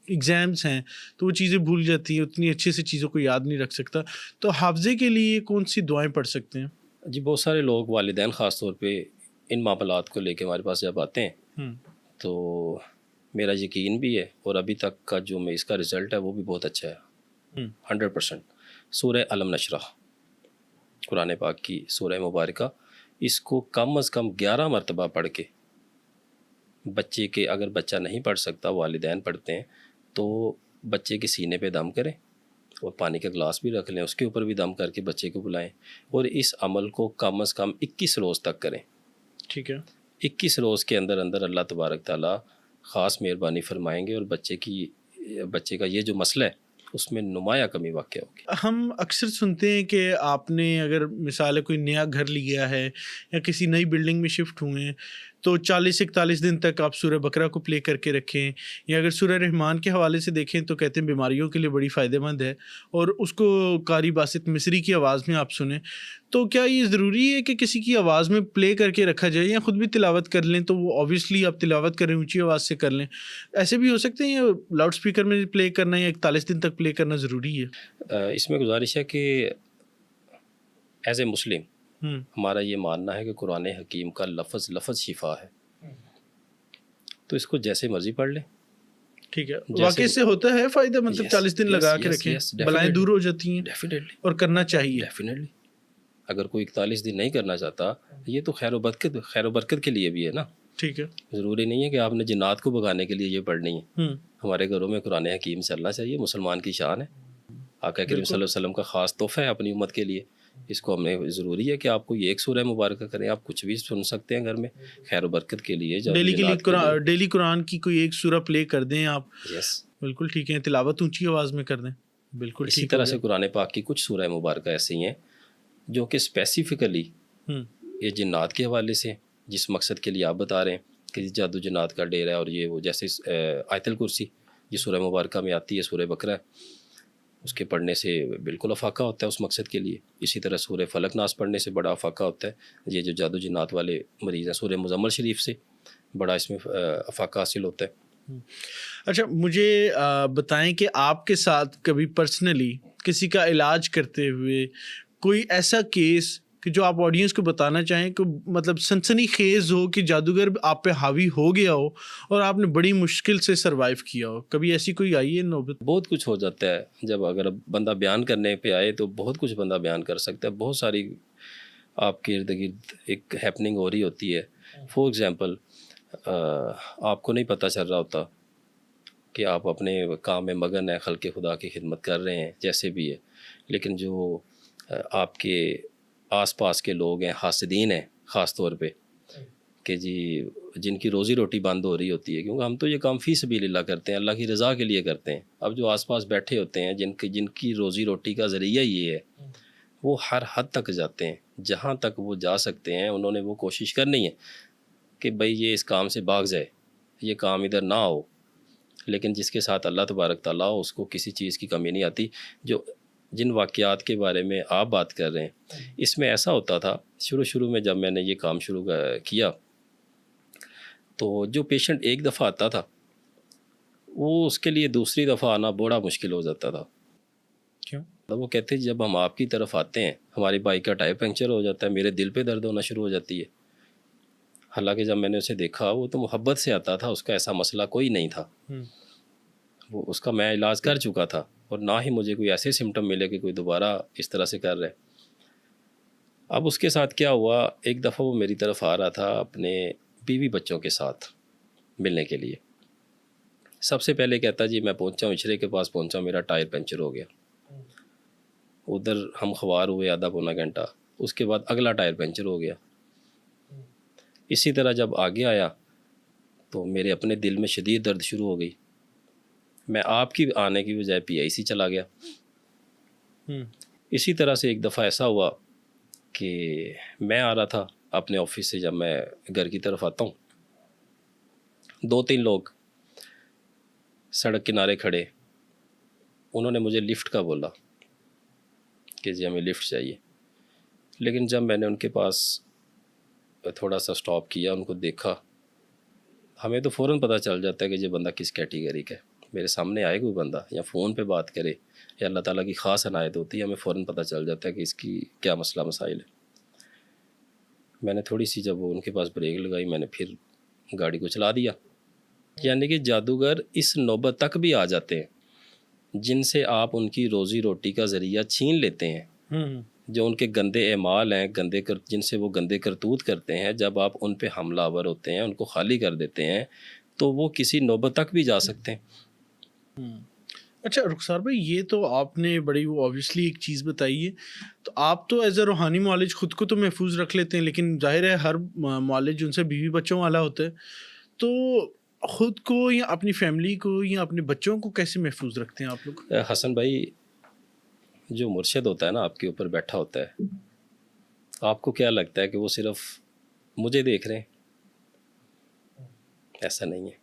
ایگزامس ہیں تو وہ چیزیں بھول جاتی ہیں، اتنی اچھے سے چیزوں کو یاد نہیں رکھ سکتا. تو حافظے کے لیے کون سی دعائیں پڑھ سکتے ہیں؟ جی بہت سارے لوگ والدین خاص طور پہ ان معاملات کو لے کے ہمارے پاس جب آتے ہیں تو میرا یقین بھی ہے اور ابھی تک کا جو میں اس کا رزلٹ ہے وہ بھی بہت اچھا ہے 100%. سورہ علم نشرح قرآن پاک کی سورہ مبارکہ، اس کو کم از کم 11 مرتبہ پڑھ کے بچے کے، اگر بچہ نہیں پڑھ سکتا، والدین پڑھتے ہیں، تو بچے کے سینے پہ دم کریں اور پانی کا گلاس بھی رکھ لیں، اس کے اوپر بھی دم کر کے بچے کو بلائیں، اور اس عمل کو کم از کم 21 روز تک کریں. ٹھیک ہے. 21 روز کے اندر اندر اللہ تبارک تعالیٰ خاص مہربانی فرمائیں گے اور بچے کا یہ جو مسئلہ ہے اس میں نمایاں کمی واقع ہوگی. ہم اکثر سنتے ہیں کہ آپ نے اگر مثال ہے کوئی نیا گھر لیا ہے یا کسی نئی بلڈنگ میں شفٹ ہوئے ہیں تو 40-41 دن تک آپ سورہ بقرہ کو پلے کر کے رکھیں، یا اگر سورہ رحمان کے حوالے سے دیکھیں تو کہتے ہیں بیماریوں کے لیے بڑی فائدہ مند ہے، اور اس کو قاری باسط مصری کی آواز میں آپ سنیں. تو کیا یہ ضروری ہے کہ کسی کی آواز میں پلے کر کے رکھا جائے، یا خود بھی تلاوت کر لیں تو وہ اوبیسلی آپ تلاوت کریں اونچی آواز سے کر لیں، ایسے بھی ہو سکتے ہیں، یا لاؤڈ اسپیکر میں پلے کرنا یا 41 دن تک پلے کرنا ضروری ہے؟ اس میں گزارش ہے کہ ایز اے مسلم ہمارا یہ ماننا ہے کہ قرآن حکیم کا لفظ شفا ہے، تو اس کو جیسے مرضی پڑھ لیں. ٹھیک ہے. واقعی سے ہوتا ہے فائدہ، مطلب 40 دن لگا کے رکھیں، بلائیں دور ہو جاتی ہیں ڈیفینیٹلی، اور کرنا چاہیے ڈیفینیٹلی. اگر کوئی 41 دن نہیں کرنا چاہتا، یہ تو خیر و برکت کے لیے بھی ہے نا. ٹھیک ہے. ضروری نہیں ہے کہ آپ نے جنات کو بھگانے کے لیے یہ پڑھنی ہے. ہمارے گھروں میں قرآن حکیم چلنا چاہیے، مسلمان کی شان ہے، آقا کریم صلی اللہ علیہ وسلم کا خاص تحفہ ہے اپنی امت کے لیے. اس کو ہم نے ضروری ہے کہ آپ کو یہ ایک سورہ مبارکہ کریں، آپ کچھ بھی سن سکتے ہیں گھر میں خیر و برکت کے لیے. ڈیلی قرآن کی کوئی ایک سورہ پلے کر دیں آپ. یس بالکل ٹھیک ہے. تلاوت اونچی آواز میں کر دیں. بالکل اسی طرح سے قرآن پاک کی کچھ سورہ مبارکہ ایسی ہیں جو کہ اسپیسیفکلی یہ جنات کے حوالے سے، جس مقصد کے لیے آپ بتا رہے ہیں کہ جادو جنات کا ڈیر ہے اور یہ وہ، جیسے آیت الکرسی یہ سورہ مبارکہ میں آتی ہے، سورہ بقرہ، اس کے پڑھنے سے بالکل افاقہ ہوتا ہے اس مقصد کے لیے. اسی طرح سورہ فلق ناس پڑھنے سے بڑا افاقہ ہوتا ہے. یہ جو جادو جنات والے مریض ہیں، سورہ مزمل شریف سے بڑا اس میں افاقہ حاصل ہوتا ہے. اچھا، مجھے بتائیں کہ آپ کے ساتھ کبھی پرسنلی کسی کا علاج کرتے ہوئے کوئی ایسا کیس کہ جو آپ آڈینس کو بتانا چاہیں کہ مطلب سنسنی خیز ہو، کہ جادوگر آپ پہ حاوی ہو گیا ہو اور آپ نے بڑی مشکل سے سروائیو کیا ہو؟ کبھی ایسی کوئی آئی ہے نوبت؟ بہت کچھ ہو جاتا ہے جب اگر بندہ بیان کرنے پہ آئے تو بہت کچھ بندہ بیان کر سکتا ہے. بہت ساری آپ کے ارد گرد ایک ہیپننگ ہو رہی ہوتی ہے. فار ایگزامپل آپ کو نہیں پتہ چل رہا ہوتا کہ آپ اپنے کام میں مگن ہیں، خلق خدا کی خدمت کر رہے ہیں جیسے بھی ہے، لیکن جو آپ کے آس پاس کے لوگ ہیں، حاسدین ہیں خاص طور پہ، کہ جی جن کی روزی روٹی بند ہو رہی ہوتی ہے، کیونکہ ہم تو یہ کام فی سبیل اللہ کرتے ہیں، اللہ کی رضا کے لیے کرتے ہیں. اب جو آس پاس بیٹھے ہوتے ہیں جن کی روزی روٹی کا ذریعہ یہ ہے، وہ ہر حد تک جاتے ہیں، جہاں تک وہ جا سکتے ہیں انہوں نے وہ کوشش کرنی ہے کہ بھئی یہ اس کام سے بھاگ جائے، یہ کام ادھر نہ ہو. لیکن جس کے ساتھ اللہ تبارک تعالیٰ اس کو کسی چیز کی کمی نہیں آتی. جن واقعات کے بارے میں آپ بات کر رہے ہیں، اس میں ایسا ہوتا تھا شروع میں جب میں نے یہ کام شروع کیا تو جو پیشنٹ ایک دفعہ آتا تھا وہ اس کے لیے دوسری دفعہ آنا بڑا مشکل ہو جاتا تھا. کیوں؟ وہ کہتے جب ہم آپ کی طرف آتے ہیں ہماری بائک کا ٹائر پنکچر ہو جاتا ہے، میرے دل پہ درد ہونا شروع ہو جاتی ہے. حالانکہ جب میں نے اسے دیکھا وہ تو محبت سے آتا تھا، اس کا ایسا مسئلہ کوئی نہیں تھا، وہ اس کا میں علاج کر چکا تھا، اور نہ ہی مجھے کوئی ایسے سمٹم ملے کہ کوئی دوبارہ اس طرح سے کر رہے. اب اس کے ساتھ کیا ہوا، ایک دفعہ وہ میری طرف آ رہا تھا اپنے بیوی بچوں کے ساتھ ملنے کے لیے. سب سے پہلے کہتا جی میں پہنچا ہوں اچھرے کے پاس پہنچا ہوں، میرا ٹائر پنکچر ہو گیا. ادھر ہم خوار ہوئے آدھا پونا گھنٹہ، اس کے بعد اگلا ٹائر پنکچر ہو گیا. اسی طرح جب آگے آیا تو میرے اپنے دل میں شدید درد شروع ہو گئی. میں آپ کی آنے کی بجائے PIC چلا گیا. اسی طرح سے ایک دفعہ ایسا ہوا کہ میں آ رہا تھا اپنے آفس سے، جب میں گھر کی طرف آتا ہوں 2-3 لوگ سڑک کنارے کھڑے، انہوں نے مجھے لفٹ کا بولا کہ جی ہمیں لفٹ چاہیے. لیکن جب میں نے ان کے پاس تھوڑا سا سٹاپ کیا، ان کو دیکھا، ہمیں تو فوراً پتہ چل جاتا ہے کہ یہ بندہ کس کیٹیگری کا ہے. میرے سامنے آئے کوئی بندہ یا فون پہ بات کرے یا اللہ تعالیٰ کی خاص عنایت ہوتی ہے، ہمیں فوراً پتہ چل جاتا ہے کہ اس کی کیا مسئلہ مسائل ہے. میں نے تھوڑی سی جب وہ ان کے پاس بریک لگائی، میں نے پھر گاڑی کو چلا دیا. یعنی کہ جادوگر اس نوبت تک بھی آ جاتے ہیں جن سے آپ ان کی روزی روٹی کا ذریعہ چھین لیتے ہیں، جو ان کے گندے اعمال ہیں، جن سے وہ گندے کرتوت کرتے ہیں، جب آپ ان پہ حملہ آور ہوتے ہیں، ان کو خالی کر دیتے ہیں، تو وہ کسی نوبت تک بھی جا سکتے ہیں۔ اچھا رخسار بھائی، یہ تو آپ نے بڑی وہ اوبیسلی ایک چیز بتائی ہے، تو آپ تو ایز اے روحانی معالج خود کو تو محفوظ رکھ لیتے ہیں، لیکن ظاہر ہے ہر معالج ان سے بیوی بچوں والا ہوتا ہے، تو خود کو یا اپنی فیملی کو یا اپنے بچوں کو کیسے محفوظ رکھتے ہیں آپ لوگ؟ حسن بھائی، جو مرشد ہوتا ہے نا آپ کے اوپر بیٹھا ہوتا ہے، آپ کو کیا لگتا ہے کہ وہ صرف مجھے دیکھ رہے ہیں؟ ایسا نہیں ہے۔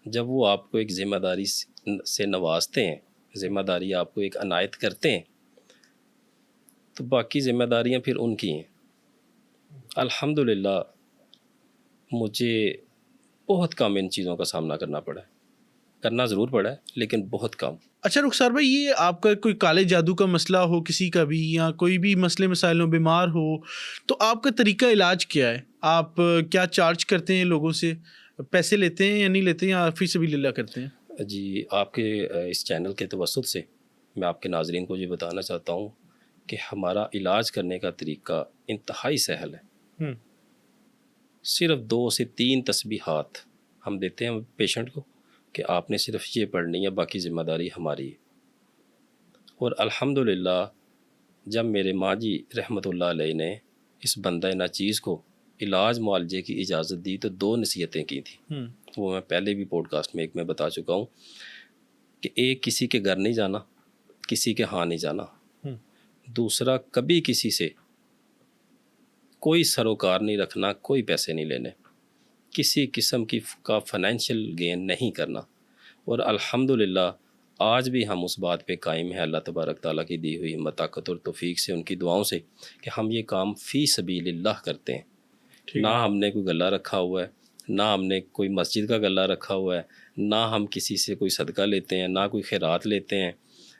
جب وہ آپ کو ایک ذمہ داری سے نوازتے ہیں، ذمہ داری آپ کو ایک عنایت کرتے ہیں، تو باقی ذمہ داریاں پھر ان کی ہیں۔ الحمدللہ مجھے بہت کم ان چیزوں کا سامنا کرنا پڑا ہے، کرنا ضرور پڑا ہے لیکن بہت کم۔ اچھا رخسار بھائی، یہ آپ کا کوئی کالے جادو کا مسئلہ ہو کسی کا بھی، یا کوئی بھی مسئلے مسائل ہو، بیمار ہو، تو آپ کا طریقہ علاج کیا ہے؟ آپ کیا چارج کرتے ہیں لوگوں سے؟ پیسے لیتے ہیں یا نہیں لیتے ہیں، یا فی سبیل اللہ کرتے ہیں؟ جی، آپ کے اس چینل کے توسط سے میں آپ کے ناظرین کو یہ بتانا چاہتا ہوں کہ ہمارا علاج کرنے کا طریقہ انتہائی سہل ہے۔ صرف 2 سے 3 تسبیحات ہم دیتے ہیں پیشنٹ کو کہ آپ نے صرف یہ پڑھنی ہے، باقی ذمہ داری ہماری ہے۔ اور الحمدللہ جب میرے ماں جی رحمۃ اللہ علیہ نے اس بندہ ناچیز کو علاج معالجے کی اجازت دی تو 2 نصیحتیں کی تھیں، وہ میں پہلے بھی پوڈ کاسٹ میں ایک میں بتا چکا ہوں کہ ایک، کسی کے گھر نہیں جانا، کسی کے ہاں نہیں جانا۔ دوسرا، کبھی کسی سے کوئی سروکار نہیں رکھنا، کوئی پیسے نہیں لینے، کسی قسم کا فائنینشیل گین نہیں کرنا۔ اور الحمدللہ آج بھی ہم اس بات پہ قائم ہیں، اللہ تبارک تعالیٰ کی دی ہوئی ہمت، طاقت اور توفیق سے، ان کی دعاؤں سے، کہ ہم یہ کام فی سبیل اللہ کرتے ہیں۔ نہ ہم نے کوئی گلہ رکھا ہوا ہے، نہ ہم نے کوئی مسجد کا گلہ رکھا ہوا ہے، نہ ہم کسی سے کوئی صدقہ لیتے ہیں، نہ کوئی خیرات لیتے ہیں،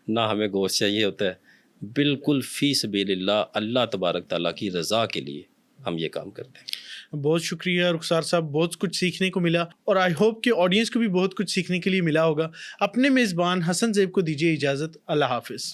نہ ہمیں گوشت چاہیے ہوتا ہے۔ بالکل فی سبیل اللہ، اللہ تبارک تعالیٰ کی رضا کے لیے ہم یہ کام کرتے ہیں۔ بہت شکریہ رخسار صاحب، بہت کچھ سیکھنے کو ملا، اور آئی ہوپ کہ آڈینس کو بھی بہت کچھ سیکھنے کے لیے ملا ہوگا۔ اپنے میزبان حسن زیب کو دیجیے اجازت، اللہ حافظ۔